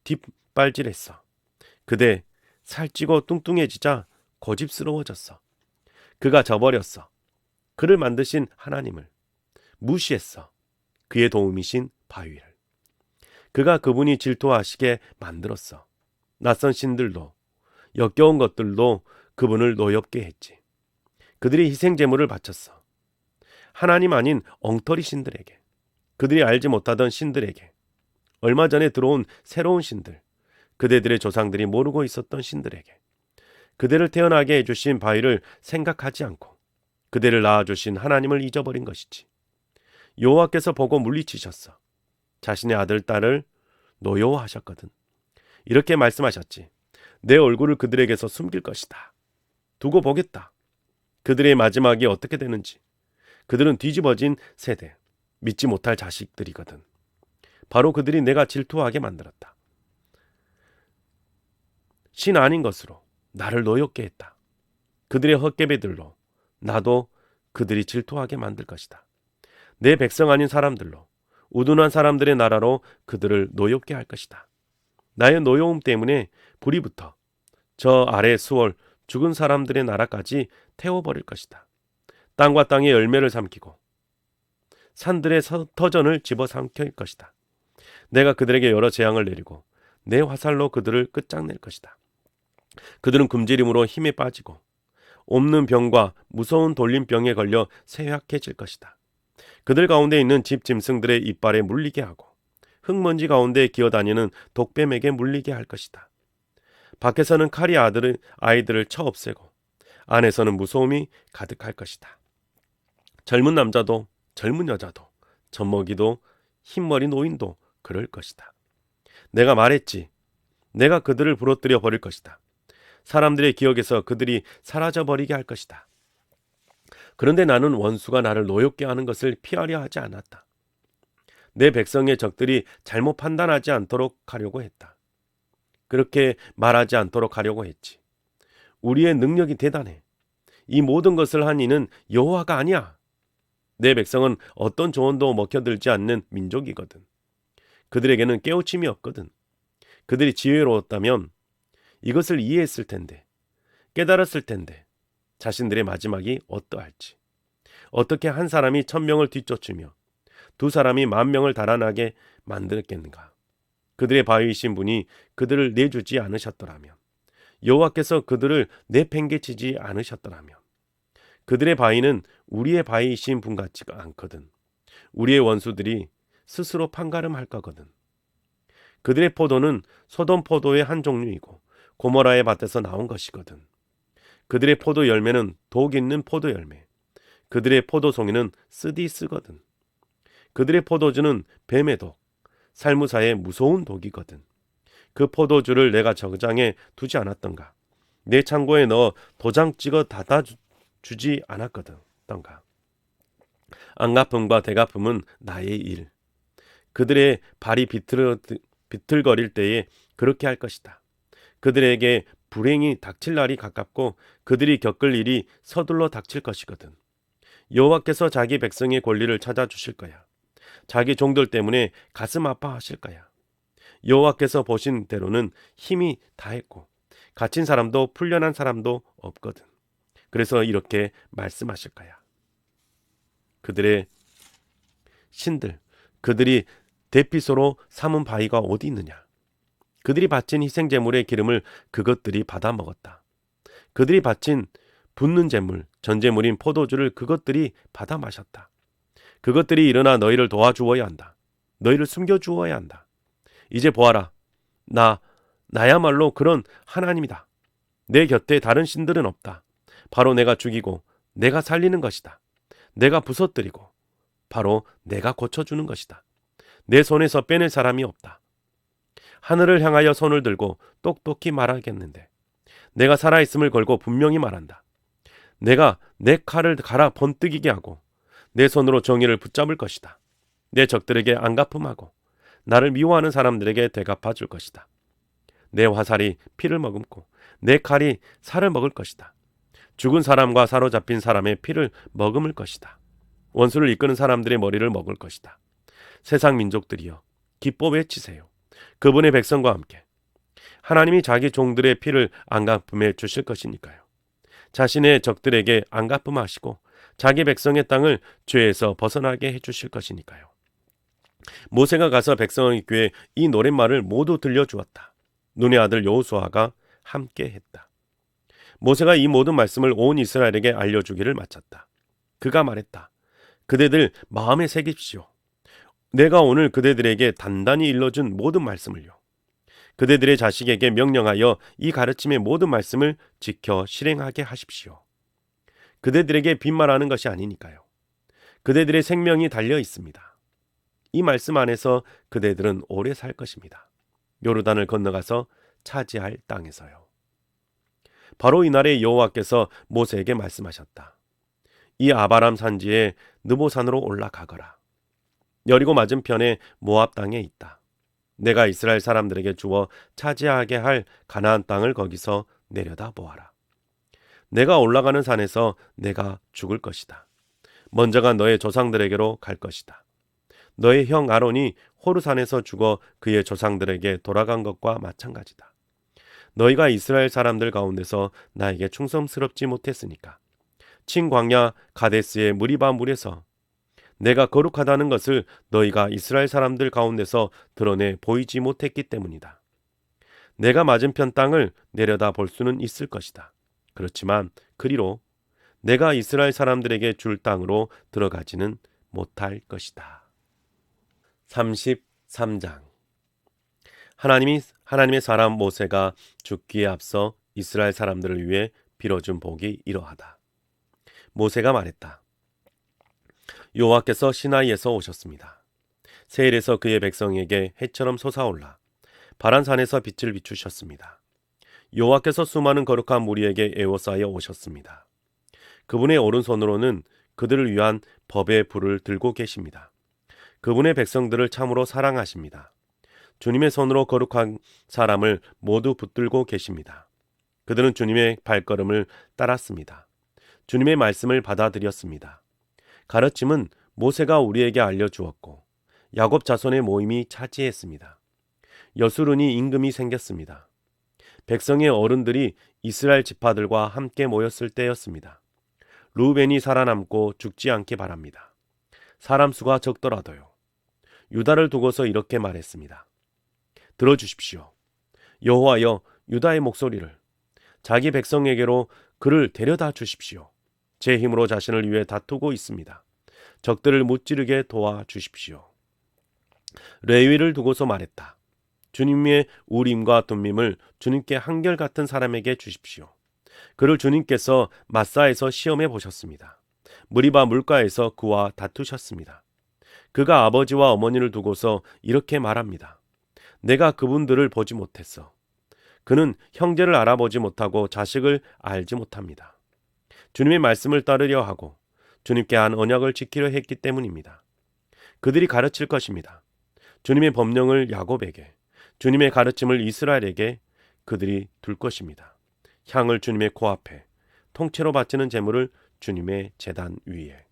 뒷발질했어. 그대 살찌고 뚱뚱해지자 고집스러워졌어. 그가 저버렸어. 그를 만드신 하나님을 무시했어. 그의 도움이신 바위를. 그가 그분이 질투하시게 만들었어. 낯선 신들도 역겨운 것들도 그분을 노엽게 했지. 그들이 희생 제물을 바쳤어. 하나님 아닌 엉터리 신들에게, 그들이 알지 못하던 신들에게, 얼마 전에 들어온 새로운 신들, 그대들의 조상들이 모르고 있었던 신들에게, 그대를 태어나게 해주신 바위를 생각하지 않고 그대를 낳아주신 하나님을 잊어버린 것이지. 여호와께서 보고 물리치셨어. 자신의 아들, 딸을 노여워하셨거든. 이렇게 말씀하셨지. 내 얼굴을 그들에게서 숨길 것이다. 두고 보겠다. 그들의 마지막이 어떻게 되는지. 그들은 뒤집어진 세대, 믿지 못할 자식들이거든. 바로 그들이 내가 질투하게 만들었다. 신 아닌 것으로 나를 노엽게 했다. 그들의 헛개배들로 나도 그들이 질투하게 만들 것이다. 내 백성 아닌 사람들로, 우둔한 사람들의 나라로 그들을 노엽게 할 것이다. 나의 노여움 때문에 불이 붙어 저 아래 수월 죽은 사람들의 나라까지 태워버릴 것이다. 땅과 땅의 열매를 삼키고 산들의 터전을 집어삼킬 것이다. 내가 그들에게 여러 재앙을 내리고 내 화살로 그들을 끝장낼 것이다. 그들은 굶주림으로 힘에 빠지고 옵는 병과 무서운 돌림병에 걸려 쇠약해질 것이다. 그들 가운데 있는 집 짐승들의 이빨에 물리게 하고 흙먼지 가운데 기어다니는 독뱀에게 물리게 할 것이다. 밖에서는 칼이 아이들을 쳐 없애고 안에서는 무서움이 가득할 것이다. 젊은 남자도 젊은 여자도 젖먹이도 흰머리 노인도 그럴 것이다. 내가 말했지. 내가 그들을 부러뜨려 버릴 것이다. 사람들의 기억에서 그들이 사라져 버리게 할 것이다. 그런데 나는 원수가 나를 노엽게 하는 것을 피하려 하지 않았다. 내 백성의 적들이 잘못 판단하지 않도록 하려고 했다. 그렇게 말하지 않도록 하려고 했지. 우리의 능력이 대단해. 이 모든 것을 한 이는 여호와가 아니야. 내 백성은 어떤 조언도 먹혀들지 않는 민족이거든. 그들에게는 깨우침이 없거든. 그들이 지혜로웠다면 이것을 이해했을 텐데, 깨달았을 텐데 자신들의 마지막이 어떠할지. 어떻게 한 사람이 1000명을 뒤쫓으며 두 사람이 10,000명을 달아나게 만들었겠는가. 그들의 바위이신 분이 그들을 내주지 않으셨더라면, 여호와께서 그들을 내팽개치지 않으셨더라면, 그들의 바위는 우리의 바위이신 분 같지가 않거든. 우리의 원수들이 스스로 판가름할 거거든. 그들의 포도는 소돔 포도의 한 종류이고 고모라의 밭에서 나온 것이거든. 그들의 포도 열매는 독 있는 포도 열매, 그들의 포도송이는 쓰디 쓰거든. 그들의 포도주는 뱀의 독, 살무사의 무서운 독이거든. 그 포도주를 내가 저장해 두지 않았던가? 내 창고에 넣어 도장 찍어 닫아주지 않았거든가? 안갚음과 대갚음은 나의 일. 그들의 발이 비틀거릴 때에 그렇게 할 것이다. 그들에게 불행이 닥칠 날이 가깝고 그들이 겪을 일이 서둘러 닥칠 것이거든. 여호와께서 자기 백성의 권리를 찾아주실 거야. 자기 종들 때문에 가슴 아파하실 거야. 여호와께서 보신 대로는 힘이 다했고 갇힌 사람도 풀려난 사람도 없거든. 그래서 이렇게 말씀하실 거야. 그들의 신들, 그들이 대피소로 삼은 바위가 어디 있느냐? 그들이 바친 희생제물의 기름을 그것들이 받아 먹었다. 그들이 바친 붓는 제물, 전제물인 포도주를 그것들이 받아 마셨다. 그것들이 일어나 너희를 도와주어야 한다. 너희를 숨겨주어야 한다. 이제 보아라. 나야말로 그런 하나님이다. 내 곁에 다른 신들은 없다. 바로 내가 죽이고 내가 살리는 것이다. 내가 부서뜨리고 바로 내가 고쳐주는 것이다. 내 손에서 빼낼 사람이 없다. 하늘을 향하여 손을 들고 똑똑히 말하겠는데 내가 살아있음을 걸고 분명히 말한다. 내가 내 칼을 갈아 번뜩이게 하고 내 손으로 정의를 붙잡을 것이다. 내 적들에게 안갚음하고 나를 미워하는 사람들에게 되갚아 줄 것이다. 내 화살이 피를 머금고 내 칼이 살을 먹을 것이다. 죽은 사람과 사로잡힌 사람의 피를 머금을 것이다. 원수를 이끄는 사람들의 머리를 먹을 것이다. 세상 민족들이여 기뻐 외치세요. 그분의 백성과 함께 하나님이 자기 종들의 피를 안갚음해 주실 것이니까요. 자신의 적들에게 안갚음하시고 자기 백성의 땅을 죄에서 벗어나게 해주실 것이니까요. 모세가 가서 백성에게 이 노랫말을 모두 들려주었다. 눈의 아들 여호수아가 함께 했다. 모세가 이 모든 말씀을 온 이스라엘에게 알려주기를 마쳤다. 그가 말했다. 그대들 마음에 새깁시오. 내가 오늘 그대들에게 단단히 일러준 모든 말씀을요. 그대들의 자식에게 명령하여 이 가르침의 모든 말씀을 지켜 실행하게 하십시오. 그대들에게 빈말하는 것이 아니니까요. 그대들의 생명이 달려 있습니다. 이 말씀 안에서 그대들은 오래 살 것입니다. 요르단을 건너가서 차지할 땅에서요. 바로 이날에 여호와께서 모세에게 말씀하셨다. 이 아바람 산지에 느보산으로 올라가거라. 여리고 맞은편에 모압 땅에 있다. 내가 이스라엘 사람들에게 주어 차지하게 할 가나안 땅을 거기서 내려다 보아라. 내가 올라가는 산에서 내가 죽을 것이다. 먼저가 너의 조상들에게로 갈 것이다. 너의 형 아론이 호르산에서 죽어 그의 조상들에게 돌아간 것과 마찬가지다. 너희가 이스라엘 사람들 가운데서 나에게 충성스럽지 못했으니까 친광야 가데스의 무리바 물에서 내가 거룩하다는 것을 너희가 이스라엘 사람들 가운데서 드러내 보이지 못했기 때문이다. 내가 맞은편 땅을 내려다 볼 수는 있을 것이다. 그렇지만 그리로 내가 이스라엘 사람들에게 줄 땅으로 들어가지는 못할 것이다. 33장. 하나님의 사람 모세가 죽기에 앞서 이스라엘 사람들을 위해 빌어준 복이 이러하다. 모세가 말했다. 여호와께서 시나이에서 오셨습니다. 세일에서 그의 백성에게 해처럼 솟아올라 바란산에서 빛을 비추셨습니다. 여호와께서 수많은 거룩한 무리에게 에워싸여 오셨습니다. 그분의 오른손으로는 그들을 위한 법의 불을 들고 계십니다. 그분의 백성들을 참으로 사랑하십니다. 주님의 손으로 거룩한 사람을 모두 붙들고 계십니다. 그들은 주님의 발걸음을 따랐습니다. 주님의 말씀을 받아들였습니다. 가르침은 모세가 우리에게 알려주었고 야곱 자손의 모임이 차지했습니다. 여수르니 임금이 생겼습니다. 백성의 어른들이 이스라엘 지파들과 함께 모였을 때였습니다. 루벤이 살아남고 죽지 않게 바랍니다. 사람 수가 적더라도요. 유다를 두고서 이렇게 말했습니다. 들어주십시오. 여호와여 유다의 목소리를 자기 백성에게로 그를 데려다 주십시오. 제 힘으로 자신을 위해 다투고 있습니다. 적들을 무찌르게 도와주십시오. 레위를 두고서 말했다. 주님의 우림과 둠밈을 주님께 한결같은 사람에게 주십시오. 그를 주님께서 마사에서 시험해 보셨습니다. 무리바 물가에서 그와 다투셨습니다. 그가 아버지와 어머니를 두고서 이렇게 말합니다. 내가 그분들을 보지 못했어. 그는 형제를 알아보지 못하고 자식을 알지 못합니다. 주님의 말씀을 따르려 하고 주님께 한 언약을 지키려 했기 때문입니다. 그들이 가르칠 것입니다. 주님의 법령을 야곱에게, 주님의 가르침을 이스라엘에게 그들이 둘 것입니다. 향을 주님의 코앞에, 통째로 바치는 제물을 주님의 제단 위에.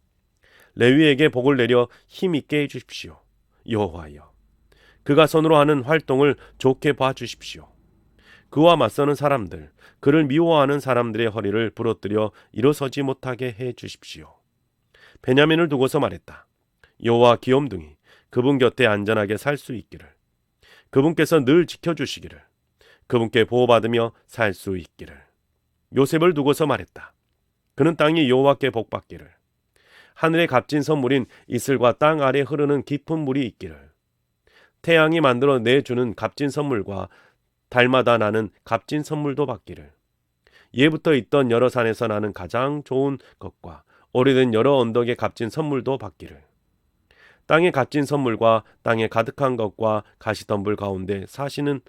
레위에게 복을 내려 힘있게 해주십시오. 여호와여, 그가 손으로 하는 활동을 좋게 봐주십시오. 그와 맞서는 사람들, 그를 미워하는 사람들의 허리를 부러뜨려 일어서지 못하게 해주십시오. 베냐민을 두고서 말했다. 여호와 귀염둥이, 그분 곁에 안전하게 살 수 있기를. 그분께서 늘 지켜주시기를. 그분께 보호받으며 살 수 있기를. 요셉을 두고서 말했다. 그는 땅이 여호와께 복받기를. 하늘의 값진 선물인 이슬과 땅 아래 흐르는 깊은 물이 있기를. 태양이 만들어 내주는 값진 선물과 달마다 나는 값진 선물도 받기를. 예부터 있던 여러 산에서 나는 가장 좋은 것과 오래된 여러 언덕의 값진 선물도 받기를. 땅의 값진 선물과 땅에 가득한 것과 가시덤불 가운데 사시는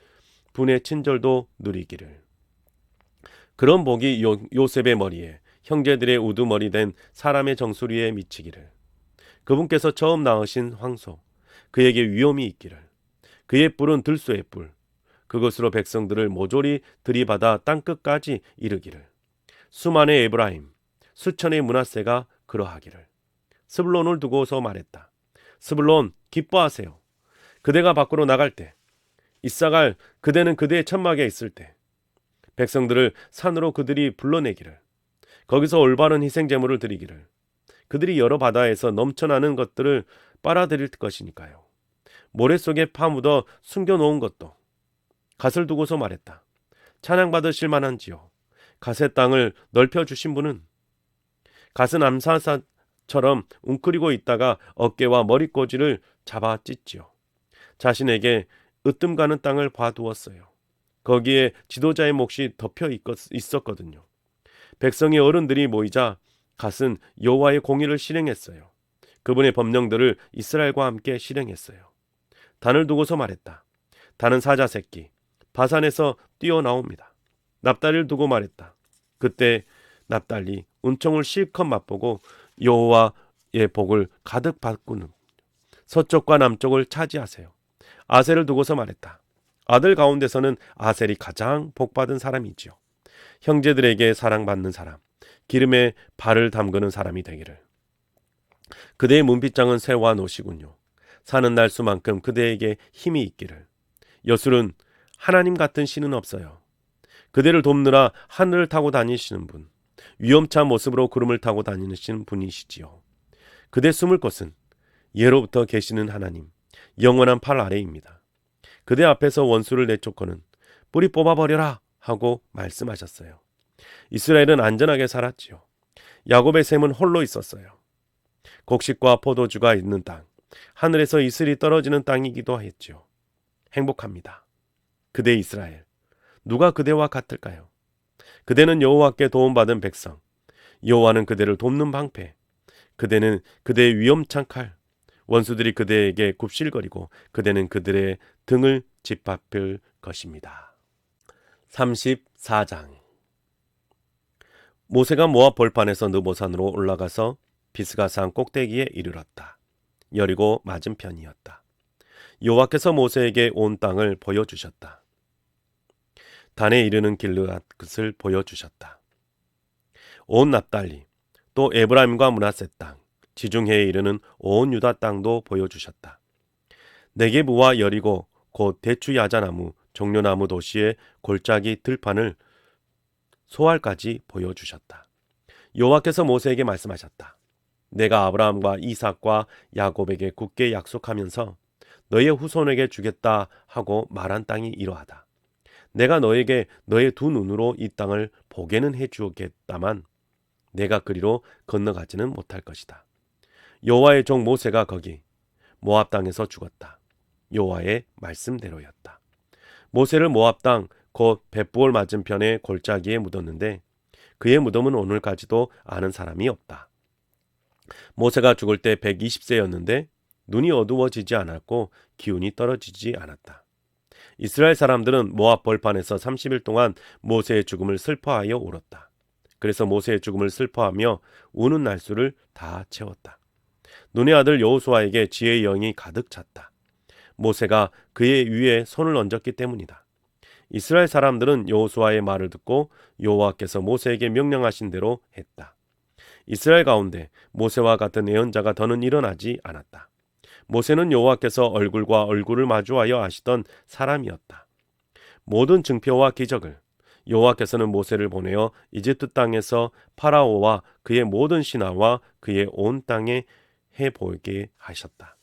분의 친절도 누리기를. 그런 복이 요셉의 머리에, 형제들의 우두머리 된 사람의 정수리에 미치기를. 그분께서 처음 낳으신 황소, 그에게 위엄이 있기를. 그의 뿔은 들소의 뿔, 그것으로 백성들을 모조리 들이받아 땅끝까지 이르기를. 수만의 에브라임, 수천의 므낫세가 그러하기를. 스불론을 두고서 말했다. 스불론 기뻐하세요. 그대가 밖으로 나갈 때, 이사갈 그대는 그대의 천막에 있을 때, 백성들을 산으로 그들이 불러내기를. 거기서 올바른 희생 제물을 드리기를. 그들이 여러 바다에서 넘쳐나는 것들을 빨아들일 것이니까요. 모래 속에 파묻어 숨겨놓은 것도. 갓을 두고서 말했다. 찬양받으실 만한지요. 갓의 땅을 넓혀주신 분은. 갓은 암사사처럼 웅크리고 있다가 어깨와 머리꼬지를 잡아 찢지요. 자신에게 으뜸 가는 땅을 봐두었어요. 거기에 지도자의 몫이 덮여 있었거든요. 백성의 어른들이 모이자 갓은 여호와의 공의를 실행했어요. 그분의 법령들을 이스라엘과 함께 실행했어요. 단을 두고서 말했다. 단은 사자 새끼, 바산에서 뛰어나옵니다. 납달리를 두고 말했다. 그때 납달리 은총을 실컷 맛보고 여호와의 복을 가득 받고는 서쪽과 남쪽을 차지하세요. 아셀을 두고서 말했다. 아들 가운데서는 아셀이 가장 복받은 사람이지요. 형제들에게 사랑받는 사람, 기름에 발을 담그는 사람이 되기를. 그대의 문빗장은 새와 노시군요. 사는 날 수만큼 그대에게 힘이 있기를. 여술은 하나님 같은 신은 없어요. 그대를 돕느라 하늘을 타고 다니시는 분, 위험찬 모습으로 구름을 타고 다니시는 분이시지요. 그대 숨을 곳은 예로부터 계시는 하나님, 영원한 팔 아래입니다. 그대 앞에서 원수를 내쫓고는 뿌리 뽑아버려라 하고 말씀하셨어요. 이스라엘은 안전하게 살았지요. 야곱의 셈은 홀로 있었어요. 곡식과 포도주가 있는 땅, 하늘에서 이슬이 떨어지는 땅이기도 했지요. 행복합니다. 그대 이스라엘, 누가 그대와 같을까요? 그대는 여호와께 도움받은 백성, 여호와는 그대를 돕는 방패, 그대는 그대의 위험찬 칼, 원수들이 그대에게 굽실거리고 그대는 그들의 등을 짓밟을 것입니다. 34장. 모세가 모압 벌판에서 느보산으로 올라가서 비스가산 꼭대기에 이르렀다. 여리고 맞은편이었다. 여호와께서 모세에게 온 땅을 보여주셨다. 단에 이르는 길르앗을 보여주셨다. 온 납달리, 또 에브라임과 므낫세 땅, 지중해에 이르는 온 유다 땅도 보여주셨다. 네게부와 여리고 곧 대추 야자나무, 종려나무 도시의 골짜기 들판을 소알까지 보여주셨다. 여호와께서 모세에게 말씀하셨다. 내가 아브라함과 이삭과 야곱에게 굳게 약속하면서 너의 후손에게 주겠다 하고 말한 땅이 이러하다. 내가 너에게 너의 두 눈으로 이 땅을 보게는 해주겠다만 내가 그리로 건너가지는 못할 것이다. 여호와의 종 모세가 거기 모압 땅에서 죽었다. 여호와의 말씀대로였다. 모세를 모압 땅 곧 벳부올 맞은편의 골짜기에 묻었는데 그의 무덤은 오늘까지도 아는 사람이 없다. 모세가 죽을 때 120세였는데 눈이 어두워지지 않았고 기운이 떨어지지 않았다. 이스라엘 사람들은 모압 벌판에서 30일 동안 모세의 죽음을 슬퍼하여 울었다. 그래서 모세의 죽음을 슬퍼하며 우는 날수를 다 채웠다. 눈의 아들 여호수아에게 지혜의 영이 가득 찼다. 모세가 그의 위에 손을 얹었기 때문이다. 이스라엘 사람들은 여호수아의 말을 듣고 여호와께서 모세에게 명령하신 대로 했다. 이스라엘 가운데 모세와 같은 예언자가 더는 일어나지 않았다. 모세는 여호와께서 얼굴과 얼굴을 마주하여 하시던 사람이었다. 모든 증표와 기적을 여호와께서는 모세를 보내어 이집트 땅에서 파라오와 그의 모든 신하와 그의 온 땅에 해보이게 하셨다.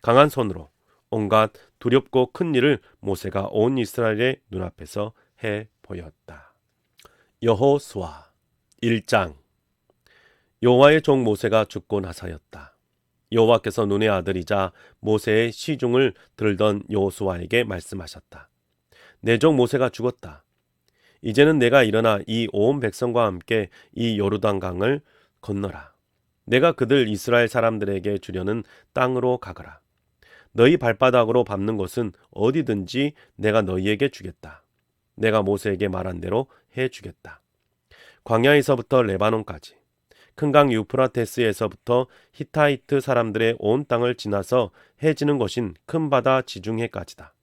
강한 손으로 온갖 두렵고 큰 일을 모세가 온 이스라엘의 눈앞에서 해 보였다. 여호수아 1장. 여호와의 종 모세가 죽고 나서였다. 여호와께서 눈의 아들이자 모세의 시중을 들던 여호수아에게 말씀하셨다. 내 종 모세가 죽었다. 이제는 내가 일어나 이 온 백성과 함께 이 요르단 강을 건너라. 내가 그들 이스라엘 사람들에게 주려는 땅으로 가거라. 너희 발바닥으로 밟는 곳은 어디든지 내가 너희에게 주겠다. 내가 모세에게 말한 대로 해주겠다. 광야에서부터 레바논까지, 큰 강 유프라테스에서부터 히타이트 사람들의 온 땅을 지나서 해지는 곳인 큰 바다 지중해까지다.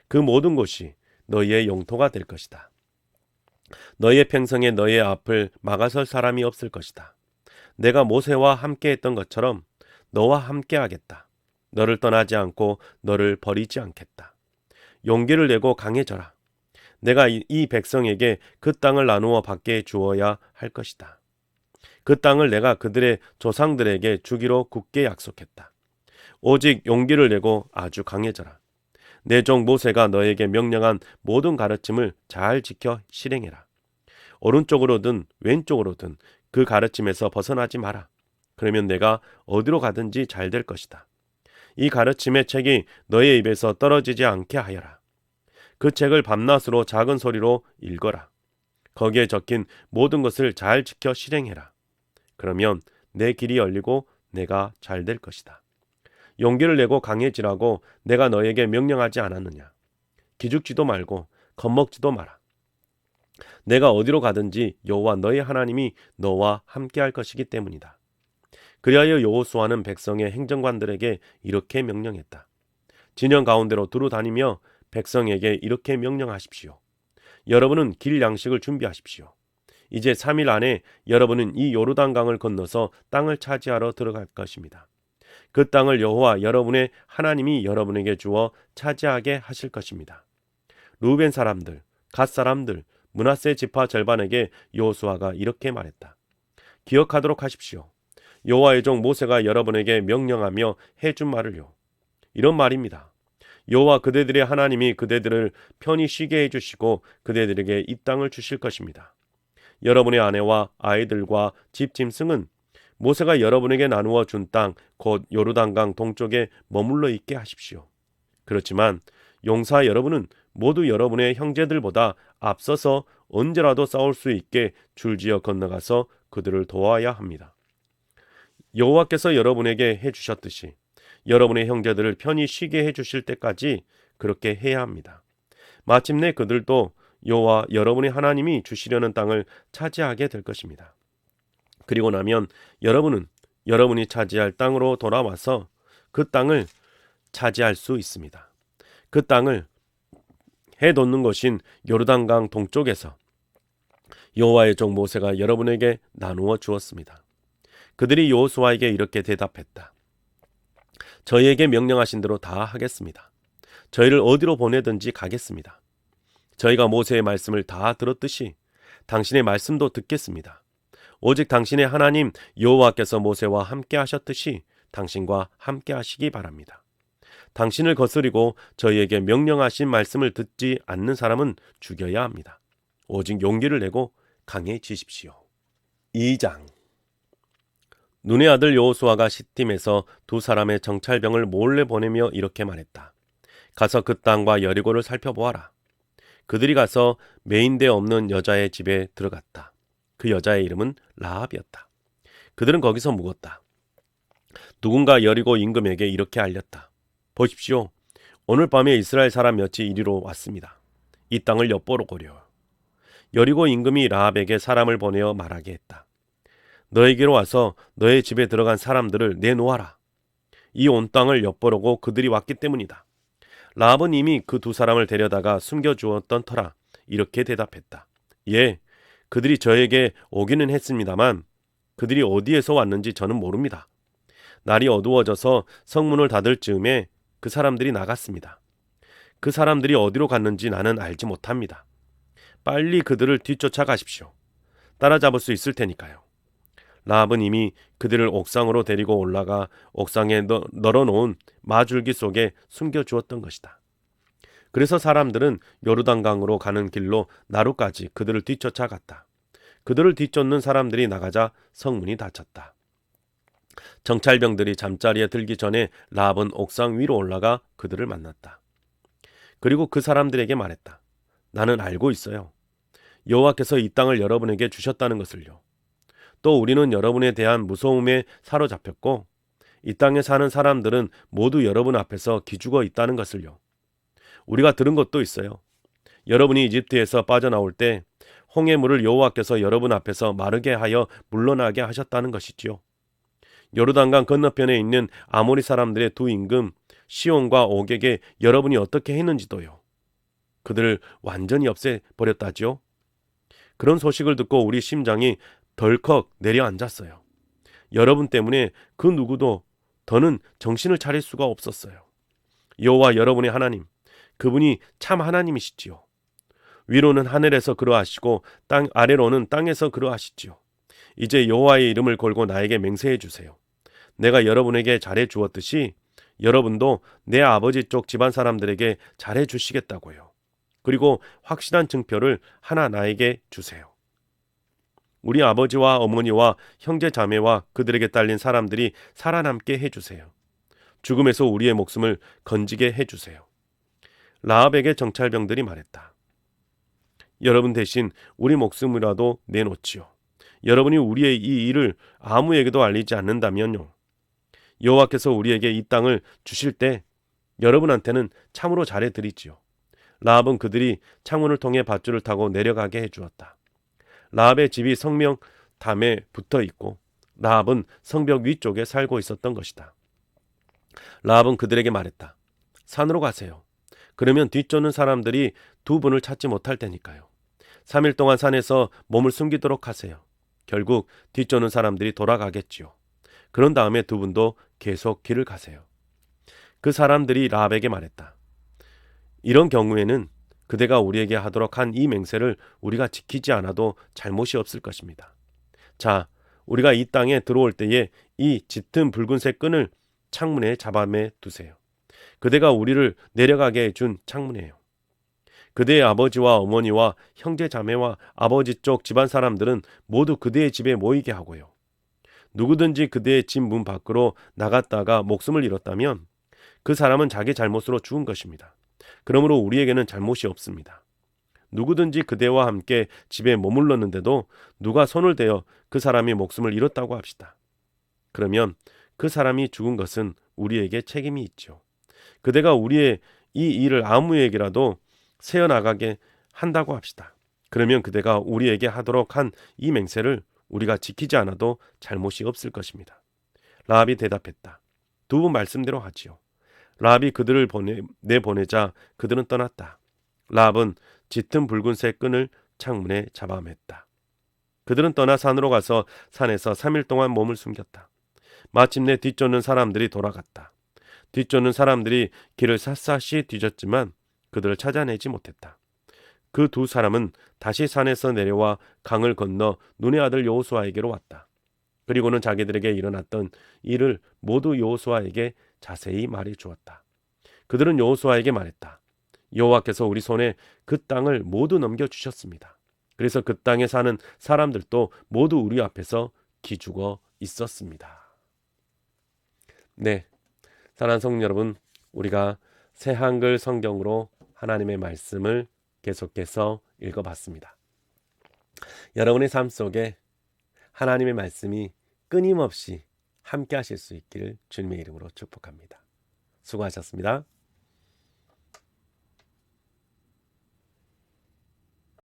그 모든 곳이 너희의 영토가 될 것이다. 너희의 평생에 너희의 앞을 막아설 사람이 없을 것이다. 내가 모세와 함께 했던 것처럼 너와 함께 하겠다. 너를 떠나지 않고 너를 버리지 않겠다. 용기를 내고 강해져라. 내가 이 백성에게 그 땅을 나누어 받게 주어야 할 것이다. 그 땅을 내가 그들의 조상들에게 주기로 굳게 약속했다. 오직 용기를 내고 아주 강해져라. 내 종 모세가 너에게 명령한 모든 가르침을 잘 지켜 실행해라. 오른쪽으로든 왼쪽으로든 그 가르침에서 벗어나지 마라. 그러면 내가 어디로 가든지 잘 될 것이다. 이 가르침의 책이 너의 입에서 떨어지지 않게 하여라. 그 책을 밤낮으로 작은 소리로 읽어라. 거기에 적힌 모든 것을 잘 지켜 실행해라. 그러면 내 길이 열리고 내가 잘 될 것이다. 용기를 내고 강해지라고 내가 너에게 명령하지 않았느냐. 기죽지도 말고 겁먹지도 마라. 내가 어디로 가든지 여호와 너의 하나님이 너와 함께할 것이기 때문이다. 그리하여 여호수아는 백성의 행정관들에게 이렇게 명령했다. 진영 가운데로 두루 다니며 백성에게 이렇게 명령하십시오. 여러분은 길 양식을 준비하십시오. 이제 3일 안에 여러분은 이 요르단강을 건너서 땅을 차지하러 들어갈 것입니다. 그 땅을 여호와 여러분의 하나님이 여러분에게 주어 차지하게 하실 것입니다. 루벤 사람들, 갓 사람들, 므낫세 지파 절반에게 여호수아가 이렇게 말했다. 기억하도록 하십시오. 여호와의 종 모세가 여러분에게 명령하며 해준 말을요. 이런 말입니다. 여호와 그대들의 하나님이 그대들을 편히 쉬게 해주시고 그대들에게 이 땅을 주실 것입니다. 여러분의 아내와 아이들과 집 짐승은 모세가 여러분에게 나누어 준 땅, 곧 요르단강 동쪽에 머물러 있게 하십시오. 그렇지만 용사 여러분은 모두 여러분의 형제들보다 앞서서 언제라도 싸울 수 있게 줄지어 건너가서 그들을 도와야 합니다. 여호와께서 여러분에게 해주셨듯이 여러분의 형제들을 편히 쉬게 해주실 때까지 그렇게 해야 합니다. 마침내 그들도 여호와 여러분의 하나님이 주시려는 땅을 차지하게 될 것입니다. 그리고 나면 여러분은 여러분이 차지할 땅으로 돌아와서 그 땅을 차지할 수 있습니다. 그 땅을 해돋는 것인 요르단강 동쪽에서 여호와의 종 모세가 여러분에게 나누어 주었습니다. 그들이 여호수아에게 이렇게 대답했다. 저희에게 명령하신 대로 다 하겠습니다. 저희를 어디로 보내든지 가겠습니다. 저희가 모세의 말씀을 다 들었듯이 당신의 말씀도 듣겠습니다. 오직 당신의 하나님 여호와께서 모세와 함께 하셨듯이 당신과 함께 하시기 바랍니다. 당신을 거스리고 저희에게 명령하신 말씀을 듣지 않는 사람은 죽여야 합니다. 오직 용기를 내고 강해지십시오. 2장. 눈의 아들 여호수아가 시팀에서 두 사람의 정찰병을 몰래 보내며 이렇게 말했다. 가서 그 땅과 여리고를 살펴보아라. 그들이 가서 메인데 없는 여자의 집에 들어갔다. 그 여자의 이름은 라합이었다. 그들은 거기서 묵었다. 누군가 여리고 임금에게 이렇게 알렸다. 보십시오. 오늘 밤에 이스라엘 사람 몇이 이리로 왔습니다. 이 땅을 엿보러 오려. 여리고 임금이 라합에게 사람을 보내어 말하게 했다. 너에게로 와서 너의 집에 들어간 사람들을 내놓아라. 이 온 땅을 엿보려고 그들이 왔기 때문이다. 라합은 이미 그 두 사람을 데려다가 숨겨주었던 터라 이렇게 대답했다. 예, 그들이 저에게 오기는 했습니다만 그들이 어디에서 왔는지 저는 모릅니다. 날이 어두워져서 성문을 닫을 즈음에 그 사람들이 나갔습니다. 그 사람들이 어디로 갔는지 나는 알지 못합니다. 빨리 그들을 뒤쫓아 가십시오. 따라잡을 수 있을 테니까요. 라합은 이미 그들을 옥상으로 데리고 올라가 옥상에 널어놓은 마줄기 속에 숨겨주었던 것이다. 그래서 사람들은 요르단강으로 가는 길로 나루까지 그들을 뒤쫓아 갔다. 그들을 뒤쫓는 사람들이 나가자 성문이 닫혔다. 정찰병들이 잠자리에 들기 전에 라합은 옥상 위로 올라가 그들을 만났다. 그리고 그 사람들에게 말했다. 나는 알고 있어요. 여호와께서 이 땅을 여러분에게 주셨다는 것을요. 또 우리는 여러분에 대한 무서움에 사로잡혔고 이 땅에 사는 사람들은 모두 여러분 앞에서 기죽어 있다는 것을요. 우리가 들은 것도 있어요. 여러분이 이집트에서 빠져나올 때 홍해 물을 여호와께서 여러분 앞에서 마르게 하여 물러나게 하셨다는 것이지요. 요르단강 건너편에 있는 아모리 사람들의 두 임금 시온과 옥에게 여러분이 어떻게 했는지도요. 그들을 완전히 없애버렸다지요. 그런 소식을 듣고 우리 심장이 덜컥 내려앉았어요. 여러분 때문에 그 누구도 더는 정신을 차릴 수가 없었어요. 여호와 여러분의 하나님, 그분이 참 하나님이시지요. 위로는 하늘에서 그러하시고 땅 아래로는 땅에서 그러하시지요. 이제 여호와의 이름을 걸고 나에게 맹세해 주세요. 내가 여러분에게 잘해 주었듯이 여러분도 내 아버지 쪽 집안 사람들에게 잘해 주시겠다고요. 그리고 확실한 증표를 하나 나에게 주세요. 우리 아버지와 어머니와 형제 자매와 그들에게 딸린 사람들이 살아남게 해주세요. 죽음에서 우리의 목숨을 건지게 해주세요. 라합에게 정찰병들이 말했다. 여러분 대신 우리 목숨이라도 내놓지요. 여러분이 우리의 이 일을 아무에게도 알리지 않는다면요. 여호와께서 우리에게 이 땅을 주실 때 여러분한테는 참으로 잘해드리지요. 라합은 그들이 창문을 통해 밧줄을 타고 내려가게 해주었다. 라합의 집이 성벽 담에 붙어 있고 라합은 성벽 위쪽에 살고 있었던 것이다. 라합은 그들에게 말했다. 산으로 가세요. 그러면 뒤쫓는 사람들이 두 분을 찾지 못할 테니까요. 3일 동안 산에서 몸을 숨기도록 하세요. 결국 뒤쫓는 사람들이 돌아가겠지요. 그런 다음에 두 분도 계속 길을 가세요. 그 사람들이 라합에게 말했다. 이런 경우에는 그대가 우리에게 하도록 한 이 맹세를 우리가 지키지 않아도 잘못이 없을 것입니다. 자, 우리가 이 땅에 들어올 때에 이 짙은 붉은색 끈을 창문에 잡아매 두세요. 그대가 우리를 내려가게 해준 창문이에요. 그대의 아버지와 어머니와 형제 자매와 아버지 쪽 집안 사람들은 모두 그대의 집에 모이게 하고요. 누구든지 그대의 집 문 밖으로 나갔다가 목숨을 잃었다면 그 사람은 자기 잘못으로 죽은 것입니다. 그러므로 우리에게는 잘못이 없습니다. 누구든지 그대와 함께 집에 머물렀는데도 누가 손을 대어 그 사람이 목숨을 잃었다고 합시다. 그러면 그 사람이 죽은 것은 우리에게 책임이 있죠. 그대가 우리의 이 일을 아무에게라도 세어나가게 한다고 합시다. 그러면 그대가 우리에게 하도록 한 이 맹세를 우리가 지키지 않아도 잘못이 없을 것입니다. 라합이 대답했다. 두 분 말씀대로 하지요. 라합이 그들을 내보내자 그들은 떠났다. 라합은 짙은 붉은색 끈을 창문에 잡아맸다. 그들은 떠나 산으로 가서 산에서 3일 동안 몸을 숨겼다. 마침내 뒤쫓는 사람들이 돌아갔다. 뒤쫓는 사람들이 길을 샅샅이 뒤졌지만 그들을 찾아내지 못했다. 그 두 사람은 다시 산에서 내려와 강을 건너 눈의 아들 여호수아에게로 왔다. 그리고는 자기들에게 일어났던 일을 모두 여호수아에게 자세히 말해 주었다. 그들은 여호수아에게 말했다. 여호와께서 우리 손에 그 땅을 모두 넘겨주셨습니다. 그래서 그 땅에 사는 사람들도 모두 우리 앞에서 기죽어 있었습니다. 네, 사랑하는 성도 여러분, 우리가 새 한글 성경으로 하나님의 말씀을 계속해서 읽어봤습니다. 여러분의 삶 속에 하나님의 말씀이 끊임없이 함께 하실 수 있기를 주님의 이름으로 축복합니다. 수고하셨습니다.